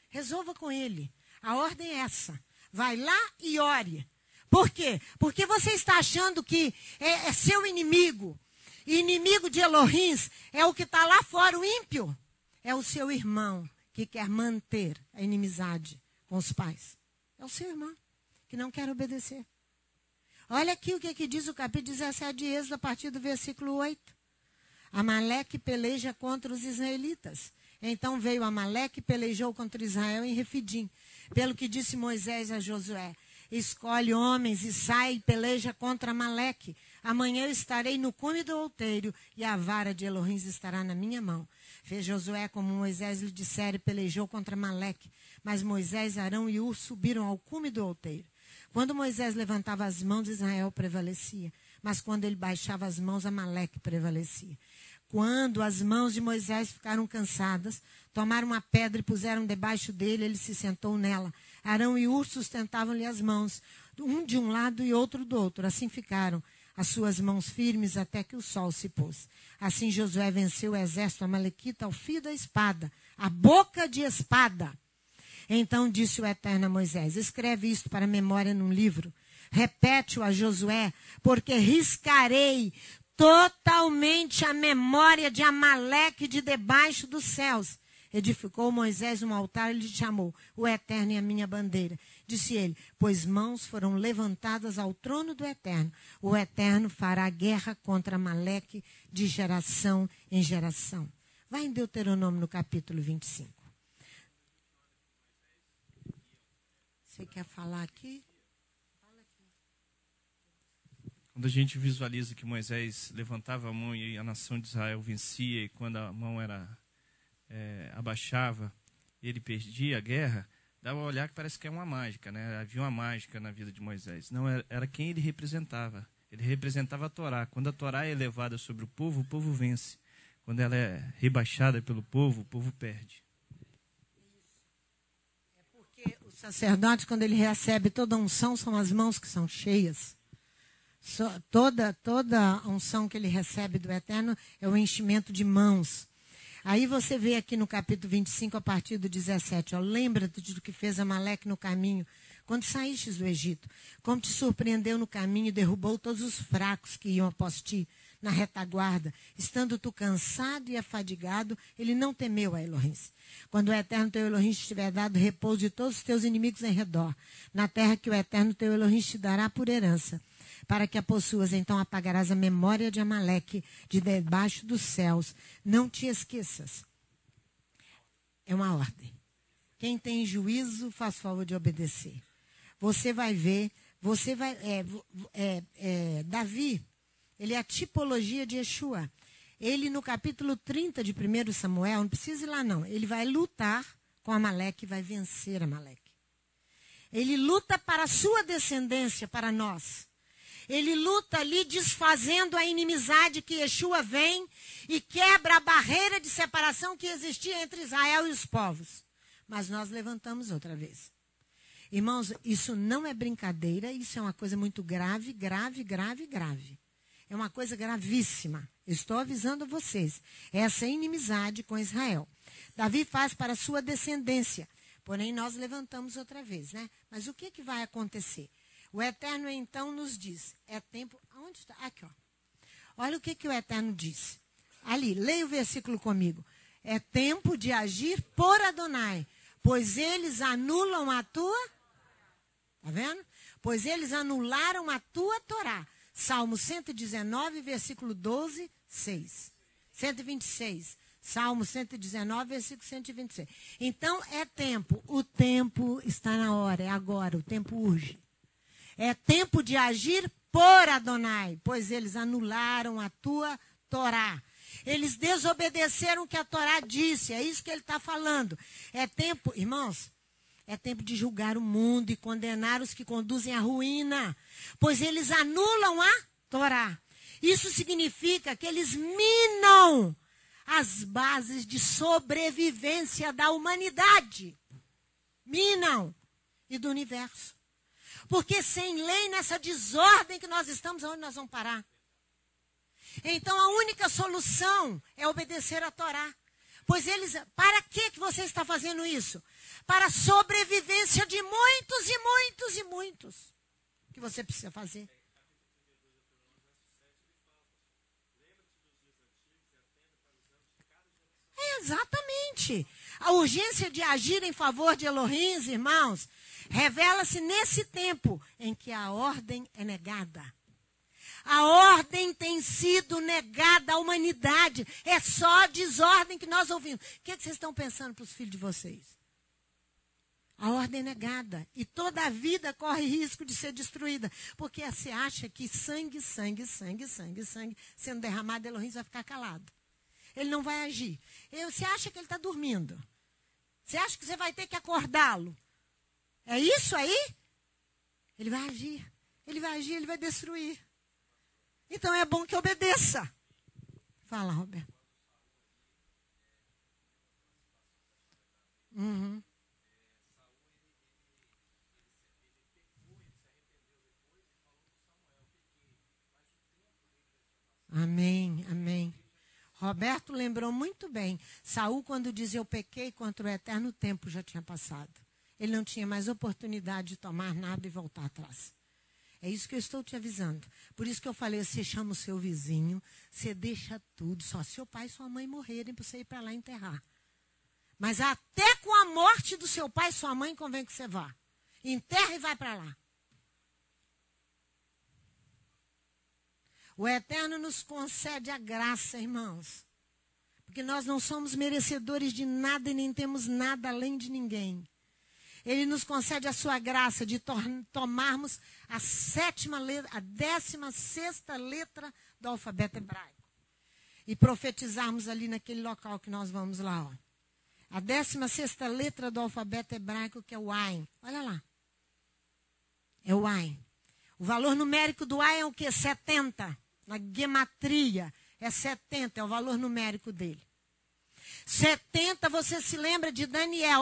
Resolva com ele. A ordem é essa. Vai lá e ore. Por quê? Porque você está achando que é seu inimigo. E inimigo de Elohim é o que está lá fora, o ímpio. É o seu irmão que quer manter a inimizade com os pais. É o seu irmão que não quer obedecer. Olha aqui o que diz o capítulo 17 de Êxodo, a partir do versículo 8. Amaleque peleja contra os israelitas. Então veio Amaleque e pelejou contra Israel em Refidim. Pelo que disse Moisés a Josué, escolhe homens e sai e peleja contra Amaleque. Amanhã eu estarei no cume do outeiro e a vara de Elohim estará na minha mão. Fez Josué como Moisés lhe dissera e pelejou contra Amaleque. Mas Moisés, Arão e Ur subiram ao cume do outeiro. Quando Moisés levantava as mãos, Israel prevalecia. Mas quando ele baixava as mãos, Amaleque prevalecia. Quando as mãos de Moisés ficaram cansadas, tomaram uma pedra e puseram debaixo dele, ele se sentou nela. Arão e Ur sustentavam-lhe as mãos, um de um lado e outro do outro. Assim ficaram as suas mãos firmes até que o sol se pôs. Assim Josué venceu o exército amalequita ao fio da espada, a boca de espada. Então disse o Eterno a Moisés, escreve isto para memória num livro. Repete-o a Josué, porque riscarei totalmente a memória de Amaleque de debaixo dos céus. Edificou Moisés um altar e lhe chamou, o Eterno é a minha bandeira. Disse ele, pois mãos foram levantadas ao trono do Eterno. O Eterno fará guerra contra Amaleque de geração em geração. Vai em Deuteronômio no capítulo 25. Você quer falar aqui? Fala aqui. Quando a gente visualiza que Moisés levantava a mão e a nação de Israel vencia, e quando a mão abaixava, ele perdia a guerra, dá um olhar que parece que é uma mágica, né? Havia uma mágica na vida de Moisés. Não, era quem ele representava. Ele representava a Torá. Quando a Torá é elevada sobre o povo vence. Quando ela é rebaixada pelo povo, o povo perde. É porque o sacerdote, quando ele recebe toda a unção, são as mãos que são cheias. Toda a unção que ele recebe do Eterno é o enchimento de mãos. Aí você vê aqui no capítulo 25, a partir do 17, ó, lembra-te do que fez Amaleque no caminho, quando saístes do Egito, como te surpreendeu no caminho e derrubou todos os fracos que iam após ti, na retaguarda. Estando tu cansado e afadigado, ele não temeu a Elohim. Quando o Eterno teu Elohim estiver dado repouso de todos os teus inimigos em redor, na terra que o Eterno teu Elohim te dará por herança, para que a possuas, então apagarás a memória de Amaleque de debaixo dos céus. Não te esqueças. É uma ordem. Quem tem juízo, faz favor de obedecer. Você vai ver, Davi, ele é a tipologia de Yeshua. Ele, no capítulo 30 de 1 Samuel, não precisa ir lá não, ele vai lutar com Amaleque e vai vencer Amaleque. Ele luta para a sua descendência, para nós. Ele luta ali desfazendo a inimizade que Yeshua vem e quebra a barreira de separação que existia entre Israel e os povos. Mas nós levantamos outra vez. Irmãos, isso não é brincadeira, isso é uma coisa muito grave, grave, grave, grave. É uma coisa gravíssima. Eu estou avisando a vocês. Essa inimizade com Israel. Davi faz para a sua descendência. Porém, nós levantamos outra vez, né? Mas o que vai acontecer? O Eterno, então, nos diz, é tempo... Onde está? Aqui, ó. Olha o que o Eterno diz. Ali, leia o versículo comigo. É tempo de agir por Adonai, pois eles anulam a tua... Tá vendo? Pois eles anularam a tua Torá. Salmo 119, versículo 12, 6. 126. Salmo 119, versículo 126. Então, é tempo. O tempo está na hora, é agora. O tempo urge. É tempo de agir por Adonai, pois eles anularam a tua Torá. Eles desobedeceram o que a Torá disse, é isso que ele está falando. É tempo, irmãos, é tempo de julgar o mundo e condenar os que conduzem à ruína, pois eles anulam a Torá. Isso significa que eles minam as bases de sobrevivência da humanidade. Minam e do universo. Porque sem lei, nessa desordem que nós estamos, aonde nós vamos parar? Então, a única solução é obedecer a Torá. Pois eles, para que você está fazendo isso? Para a sobrevivência de muitos e muitos e muitos. Que você precisa fazer. Exatamente. A urgência de agir em favor de Elohim, irmãos, revela-se nesse tempo em que a ordem é negada. A ordem tem sido negada à humanidade. É só desordem que nós ouvimos. O que vocês estão pensando para os filhos de vocês? A ordem é negada. E toda a vida corre risco de ser destruída. Porque você acha que sangue sendo derramado, Elohim vai ficar calado. Ele não vai agir. Você acha que ele está dormindo? Você acha que você vai ter que acordá-lo? É isso aí? Ele vai agir. Ele vai agir, ele vai destruir. Então é bom que obedeça. Fala, Roberto. Uhum. Amém, amém. Roberto lembrou muito bem. Saul, quando dizia eu pequei contra o Eterno, o tempo já tinha passado. Ele não tinha mais oportunidade de tomar nada e voltar atrás. É isso que eu estou te avisando. Por isso que eu falei, você chama o seu vizinho, você deixa tudo, só seu pai e sua mãe morrerem para você ir para lá enterrar. Mas até com a morte do seu pai e sua mãe convém que você vá. Enterra e vai para lá. O Eterno nos concede a graça, irmãos. Porque nós não somos merecedores de nada e nem temos nada além de ninguém. Ele nos concede a sua graça de tomarmos a 16ª letra do alfabeto hebraico. E profetizarmos ali naquele local que nós vamos lá, ó. A 16ª letra do alfabeto hebraico, que é o Ain. Olha lá. É o Ain. O valor numérico do Ain é o quê? 70. Na gematria é 70, é o valor numérico dele. 70, você se lembra de Daniel,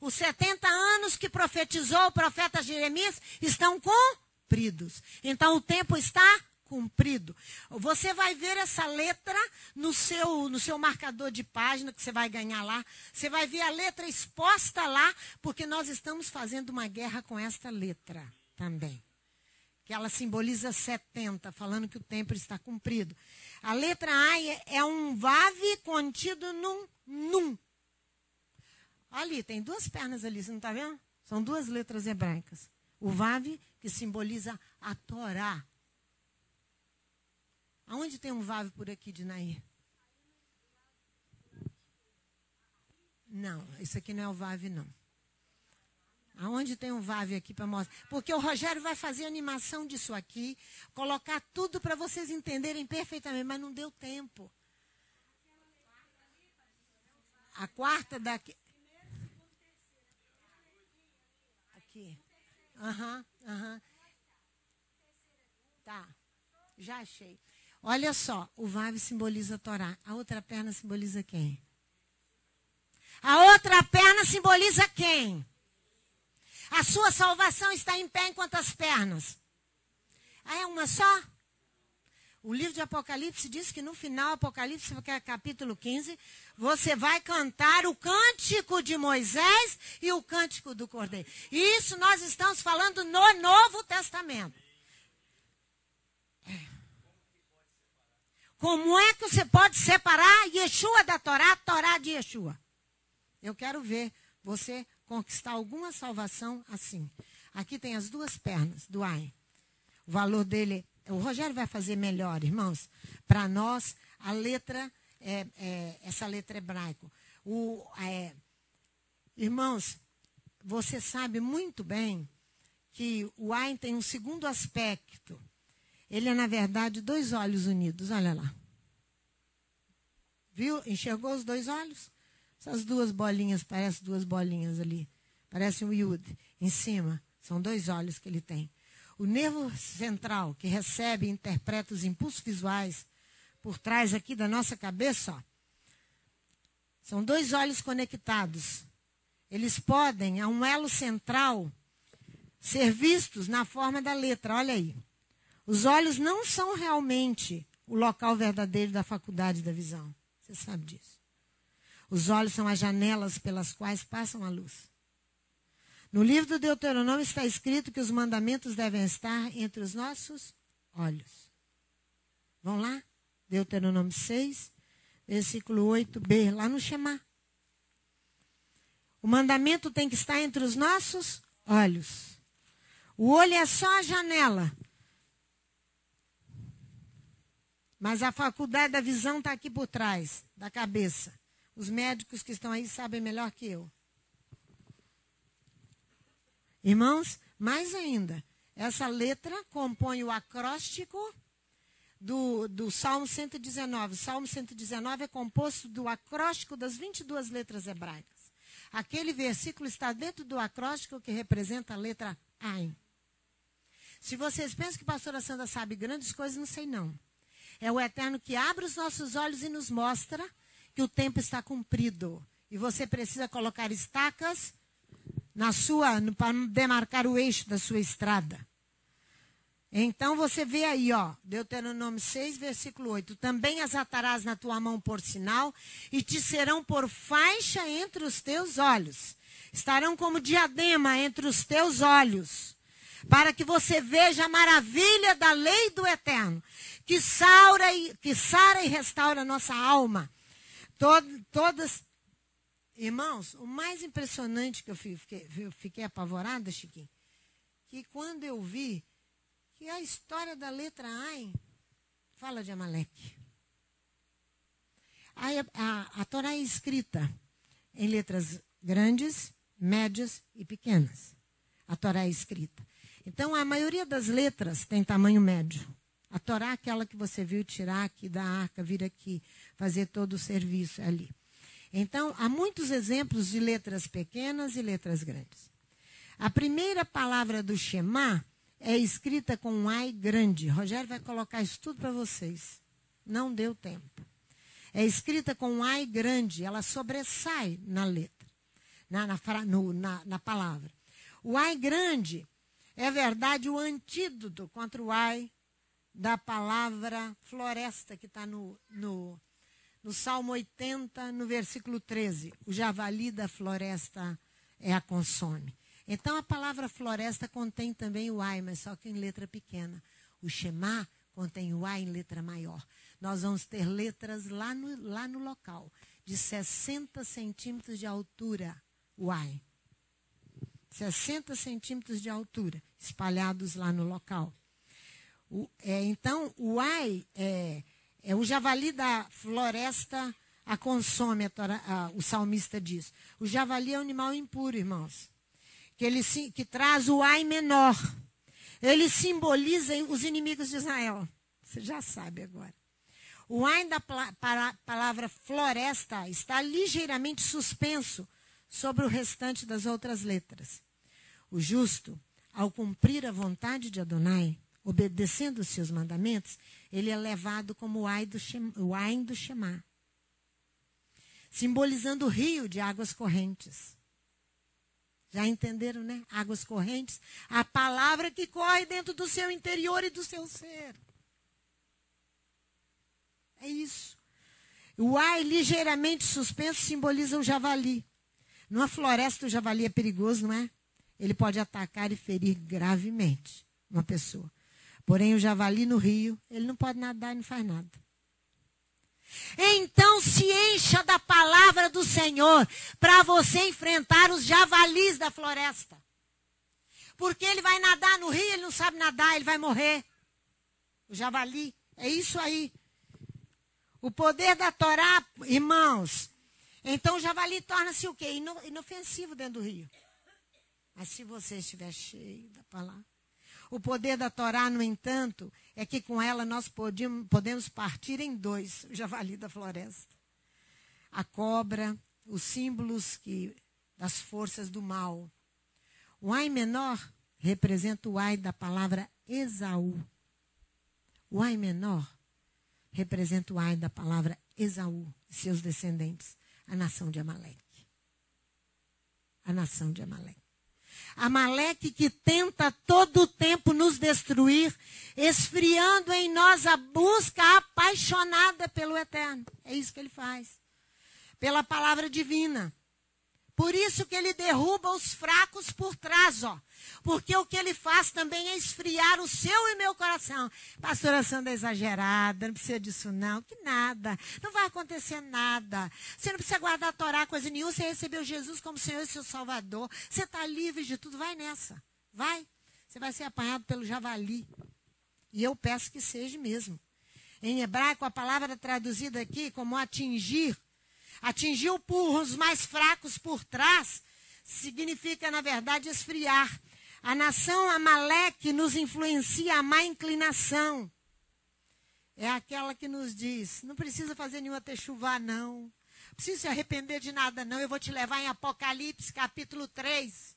os 70 anos que profetizou o profeta Jeremias estão cumpridos. Então o tempo está cumprido. Você vai ver essa letra no seu marcador de página que você vai ganhar lá. Você vai ver a letra exposta lá, porque nós estamos fazendo uma guerra com esta letra também. Que ela simboliza 70, falando que o tempo está cumprido. A letra A é um vav contido num num. Ali, tem duas pernas ali, você não está vendo? São duas letras hebraicas. O vav, que simboliza a Torá. Aonde tem um vav por aqui de Nair? Não, isso aqui não é o vav, não. Aonde tem um vav aqui para mostrar? Porque o Rogério vai fazer animação disso aqui, colocar tudo para vocês entenderem perfeitamente, mas não deu tempo. A quarta daqui. Aqui. Aham. Tá, já achei. Olha só, o vav simboliza a Torá. A outra perna simboliza quem? A outra perna simboliza quem? A sua salvação está em pé em quantas pernas? Ah, é uma só? O livro de Apocalipse diz que no final, Apocalipse, que é capítulo 15, você vai cantar o cântico de Moisés e o cântico do Cordeiro. Isso nós estamos falando no Novo Testamento. Como é que você pode separar Yeshua da Torá, Torá de Yeshua? Eu quero ver você conquistar alguma salvação assim. Aqui tem as duas pernas do Ain. O valor dele, o Rogério vai fazer melhor, irmãos. Para nós, a letra, essa letra hebraica. Irmãos, você sabe muito bem que o Ain tem um segundo aspecto. Ele é, na verdade, dois olhos unidos. Olha lá. Viu? Enxergou os dois olhos? Essas duas bolinhas, parecem duas bolinhas ali. Parece um Yud em cima. São dois olhos que ele tem. O nervo central, que recebe e interpreta os impulsos visuais por trás aqui da nossa cabeça, ó, são dois olhos conectados. Eles podem, a um elo central, ser vistos na forma da letra. Olha aí. Os olhos não são realmente o local verdadeiro da faculdade da visão. Você sabe disso. Os olhos são as janelas pelas quais passam a luz. No livro do Deuteronômio está escrito que os mandamentos devem estar entre os nossos olhos. Vamos lá? Deuteronômio 6, versículo 8b, lá no Shema. O mandamento tem que estar entre os nossos olhos. O olho é só a janela. Mas a faculdade da visão está aqui por trás, da cabeça. Os médicos que estão aí sabem melhor que eu. Irmãos, mais ainda, essa letra compõe o acróstico do Salmo 119. O Salmo 119 é composto do acróstico das 22 letras hebraicas. Aquele versículo está dentro do acróstico que representa a letra Ain. Se vocês pensam que a pastora Sandra sabe grandes coisas, não sei não. É o Eterno que abre os nossos olhos e nos mostra que o tempo está cumprido. E você precisa colocar estacas para demarcar o eixo da sua estrada. Então você vê aí, ó, Deuteronômio 6, versículo 8. Também as atarás na tua mão por sinal, e te serão por faixa entre os teus olhos. Estarão como diadema entre os teus olhos, para que você veja a maravilha da lei do Eterno, que sara e restaura a nossa alma. Todas, irmãos, o mais impressionante que eu fiquei apavorada, Chiquinho, que quando eu vi que a história da letra Ain fala de Amaleque. A Torá é escrita em letras grandes, médias e pequenas. A Torá é escrita. Então, a maioria das letras tem tamanho médio. A Torá é aquela que você viu tirar aqui da arca, vir aqui, fazer todo o serviço ali. Então, há muitos exemplos de letras pequenas e letras grandes. A primeira palavra do Shema é escrita com um ai grande. Rogério vai colocar isso tudo para vocês. Não deu tempo. É escrita com um ai grande, ela sobressai na letra, na palavra. O ai grande é, verdade, o antídoto contra o ai da palavra floresta, que está no Salmo 80, no versículo 13. O javali da floresta a consome. Então, a palavra floresta contém também o ai, mas só que em letra pequena. O Shema contém o ai em letra maior. Nós vamos ter letras lá no local, de 60 centímetros de altura, o ai. 60 centímetros de altura, espalhados lá no local. Então, o ai é o javali da floresta a consome, o salmista diz. O javali é um animal impuro, irmãos, que traz o ai menor. Ele simboliza os inimigos de Israel. Você já sabe agora. O ai da palavra floresta está ligeiramente suspenso sobre o restante das outras letras. O justo, ao cumprir a vontade de Adonai, obedecendo os seus mandamentos, ele é levado como o ai do Shema, simbolizando o rio de águas correntes. Já entenderam, né? Águas correntes, a palavra que corre dentro do seu interior e do seu ser. É isso. O ai ligeiramente suspenso simboliza o javali. Numa floresta, o javali é perigoso, não é? Ele pode atacar e ferir gravemente uma pessoa. Porém, o javali no rio, ele não pode nadar e não faz nada. Então, se encha da palavra do Senhor para você enfrentar os javalis da floresta. Porque ele vai nadar no rio, ele não sabe nadar, ele vai morrer. O javali, é isso aí. O poder da Torá, irmãos. Então, o javali torna-se o quê? Inofensivo dentro do rio. Mas se você estiver cheio da palavra. O poder da Torá, no entanto, é que com ela nós podemos partir em dois, o javali da floresta. A cobra, os símbolos das forças do mal. O ai menor representa o ai da palavra Esaú. O ai menor representa o ai da palavra Esaú e seus descendentes, a nação de Amaleque. A nação de Amaleque. Amaleque que tenta todo o tempo nos destruir, esfriando em nós a busca apaixonada pelo eterno. É isso que ele faz. Pela palavra divina. Por isso que ele derruba os fracos por trás, ó. Porque o que ele faz também é esfriar o seu e meu coração. Pastora Sandra é exagerada, não precisa disso não, que nada. Não vai acontecer nada. Você não precisa guardar a Torá, coisa nenhuma. Você recebeu Jesus como Senhor e seu Salvador. Você está livre de tudo. Vai nessa. Vai. Você vai ser apanhado pelo javali. E eu peço que seja mesmo. Em hebraico, a palavra traduzida aqui como atingir. Atingiu os mais fracos por trás, significa, na verdade, esfriar. A nação Amaleque nos influencia a má inclinação. É aquela que nos diz, não precisa fazer nenhuma techuvá, não. Não precisa se arrepender de nada, não. Eu vou te levar em Apocalipse, capítulo 3.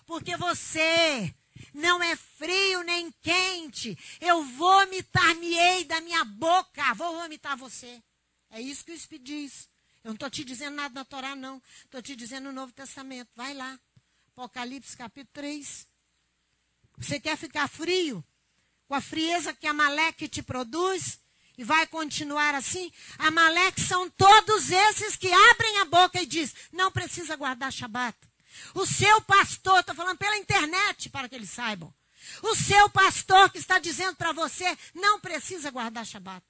Porque você não é frio nem quente. Eu vomitar-me-ei da minha boca. Vou vomitar você. É isso que o Espírito diz. Eu não estou te dizendo nada na Torá, não. Estou te dizendo no Novo Testamento. Vai lá. Apocalipse, capítulo 3. Você quer ficar frio? Com a frieza que Amaleque te produz? E vai continuar assim? Amaleque são todos esses que abrem a boca e dizem, não precisa guardar Shabat. O seu pastor, estou falando pela internet para que eles saibam. O seu pastor que está dizendo para você, não precisa guardar Shabat.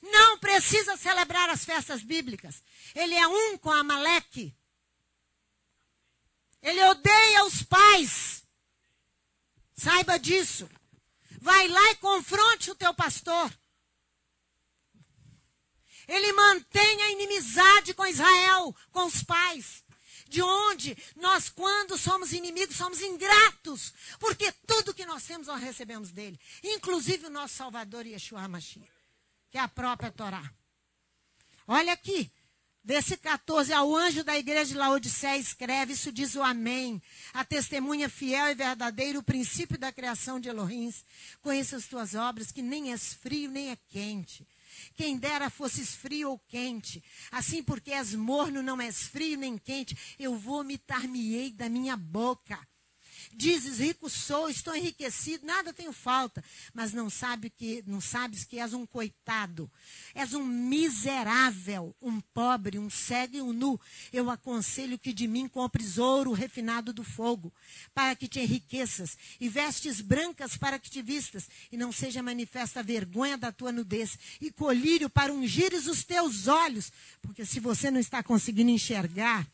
Não precisa celebrar as festas bíblicas. Ele é um com Amaleque. Ele odeia os pais. Saiba disso. Vai lá e confronte o teu pastor. Ele mantém a inimizade com Israel, com os pais. De onde? Nós, quando somos inimigos, somos ingratos. Porque tudo que nós temos, nós recebemos dele. Inclusive o nosso Salvador, Yeshua HaMashiach, que é a própria Torá. Olha aqui. Verso 14, ao anjo da igreja de Laodiceia escreve, isso diz o Amém, a testemunha fiel e verdadeira, o princípio da criação de Elohim. Conheça as tuas obras, que nem és frio, nem é quente. Quem dera fosses frio ou quente. Assim, porque és morno, não és frio nem quente, eu vomitar-me-ei da minha boca. Dizes, rico sou, estou enriquecido, nada tenho falta. Mas não sabes que és um coitado. És um miserável, um pobre, um cego e um nu. Eu aconselho que de mim compres ouro refinado do fogo, para que te enriqueças, e vestes brancas para que te vistas, e não seja manifesta a vergonha da tua nudez, e colírio para ungires os teus olhos, porque se você não está conseguindo enxergar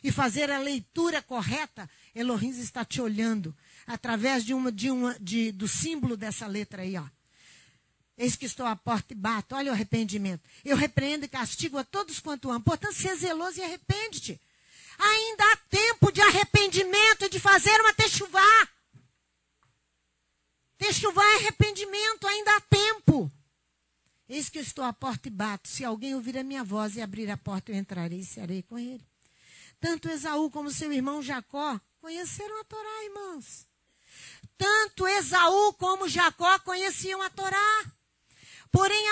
e fazer a leitura correta, Elohim está te olhando através do símbolo dessa letra aí, ó. Eis que estou à porta e bato. Olha o arrependimento. Eu repreendo e castigo a todos quanto amo. Portanto, seja zeloso e arrepende-te. Ainda há tempo de arrependimento e de fazer uma techuvá. Techuvá é arrependimento, ainda há tempo. Eis que eu estou à porta e bato. Se alguém ouvir a minha voz e abrir a porta, eu entrarei e serei com ele. Tanto Esaú como seu irmão Jacó conheceram a Torá, irmãos. Tanto Esaú como Jacó conheciam a Torá. Porém,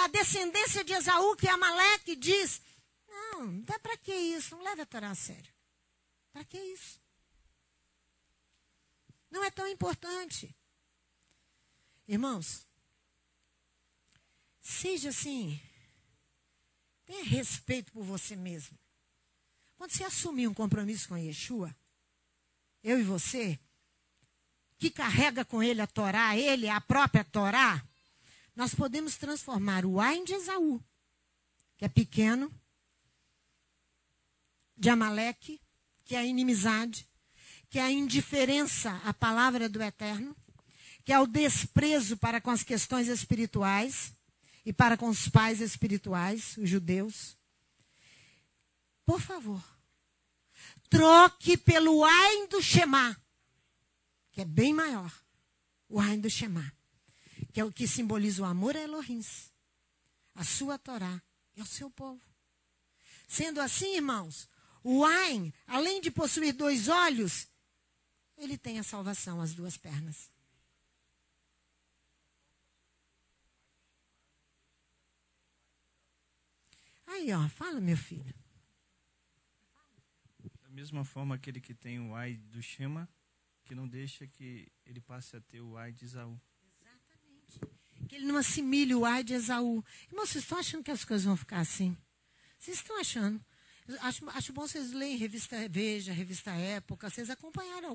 a descendência de Esaú, que é Amaleque, diz, não dá para que isso? Não leve a Torá a sério. Para que isso? Não é tão importante. Irmãos, seja assim, tenha respeito por você mesmo. Quando você assumir um compromisso com Yeshua, eu e você, que carrega com ele a Torá, ele é a própria Torá, nós podemos transformar o Ain de Esaú, que é pequeno, de Amaleque, que é a inimizade, que é a indiferença à palavra do Eterno, que é o desprezo para com as questões espirituais e para com os pais espirituais, os judeus. Por favor, troque pelo Ain do Shema, que é bem maior. O Ain do Shema, que é o que simboliza o amor a Elohim, a sua Torá e ao seu povo. Sendo assim, irmãos, o Ain, além de possuir 2 olhos, ele tem a salvação, as 2 pernas. Aí, ó, fala, meu filho. Da mesma forma, aquele que tem o Ai do Shema, que não deixa que ele passe a ter o Ai de Esaú. Exatamente. Que ele não assimile o Ai de Esaú. Irmão, vocês estão achando que as coisas vão ficar assim? Vocês estão achando? Acho bom vocês lerem revista Veja, revista Época, vocês acompanharem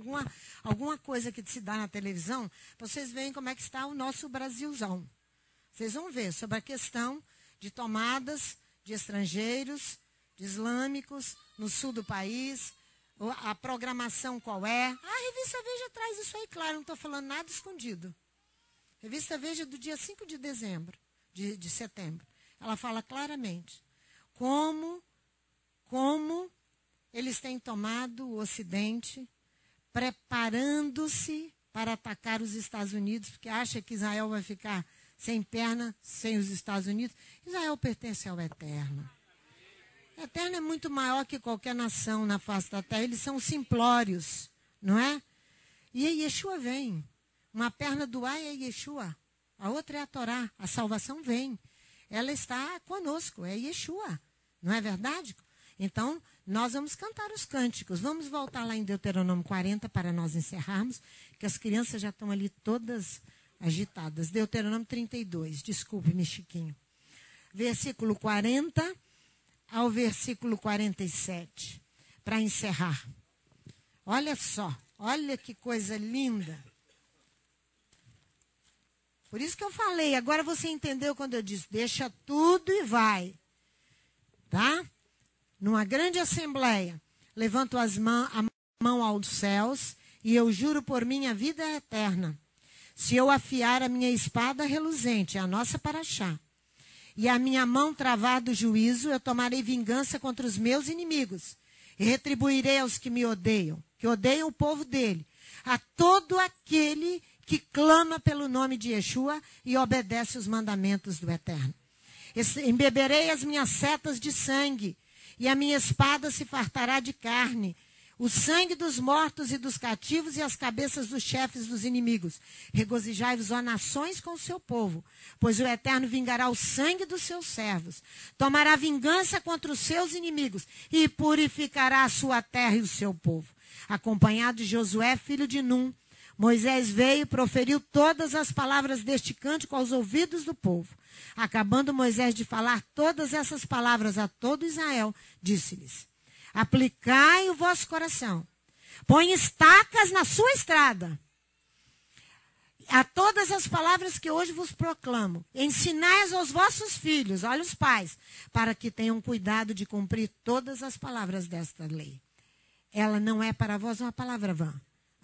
alguma coisa que se dá na televisão, para vocês verem como é que está o nosso Brasilzão. Vocês vão ver sobre a questão de tomadas de estrangeiros, de islâmicos, no sul do país, a programação qual é. A revista Veja traz isso aí, claro, não estou falando nada escondido. Revista Veja do dia 5 de dezembro, de setembro. Ela fala claramente como eles têm tomado o Ocidente, preparando-se para atacar os Estados Unidos, porque acha que Israel vai ficar sem perna, sem os Estados Unidos. Israel pertence ao Eterno. O Eterno é muito maior que qualquer nação na face da terra. Eles são simplórios, não é? E aí Yeshua vem. Uma perna do Ai é Yeshua. A outra é a Torá. A salvação vem. Ela está conosco. É Yeshua. Não é verdade? Então, nós vamos cantar os cânticos. Vamos voltar lá em Deuteronômio 40 para nós encerrarmos, que as crianças já estão ali todas agitadas. Deuteronômio 32. Desculpe-me, Chiquinho. Versículo 40 ao versículo 47, para encerrar. Olha só, olha que coisa linda. Por isso que eu falei, agora você entendeu quando eu disse, deixa tudo e vai. Tá? Numa grande assembleia, levanto a mão aos céus e eu juro por minha vida eterna. Se eu afiar a minha espada reluzente, a nossa paraxá, e a minha mão travar do juízo, eu tomarei vingança contra os meus inimigos. e retribuirei aos que me odeiam, que odeiam o povo dele, a todo aquele que clama pelo nome de Yeshua e obedece os mandamentos do Eterno. Embeberei as minhas setas de sangue, e a minha espada se fartará de carne, o sangue dos mortos e dos cativos e as cabeças dos chefes dos inimigos. Regozijai-vos, ó nações, com o seu povo, pois o Eterno vingará o sangue dos seus servos, tomará vingança contra os seus inimigos e purificará a sua terra e o seu povo. Acompanhado de Josué, filho de Num, Moisés veio e proferiu todas as palavras deste cântico aos ouvidos do povo. Acabando Moisés de falar todas essas palavras a todo Israel, disse-lhes: aplicai o vosso coração, põe estacas na sua estrada, a todas as palavras que hoje vos proclamo, ensinai-as aos vossos filhos, olha os pais, para que tenham cuidado de cumprir todas as palavras desta lei. Ela não é para vós uma palavra vã,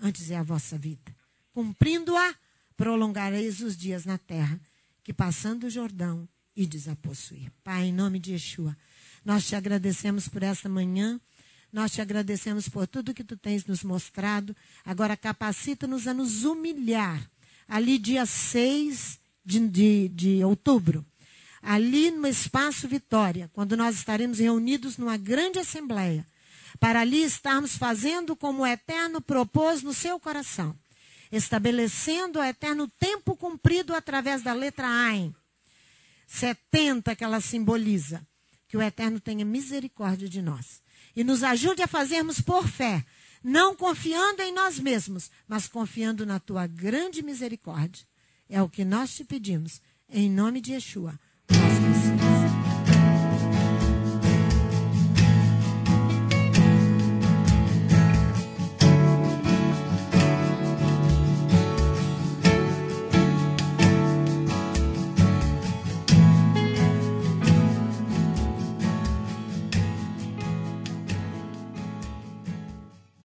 antes é a vossa vida. Cumprindo-a, prolongareis os dias na terra, que passando o Jordão, ides a possuir. Pai, em nome de Yeshua, nós te agradecemos por esta manhã, nós te agradecemos por tudo que tu tens nos mostrado. Agora capacita-nos a nos humilhar. Ali dia 6 de outubro, ali no Espaço Vitória, quando nós estaremos reunidos numa grande assembleia, para ali estarmos fazendo como o Eterno propôs no seu coração, estabelecendo o eterno tempo cumprido através da letra Ain, 70 que ela simboliza. Que o Eterno tenha misericórdia de nós e nos ajude a fazermos por fé, não confiando em nós mesmos, mas confiando na tua grande misericórdia. É o que nós te pedimos, em nome de Yeshua.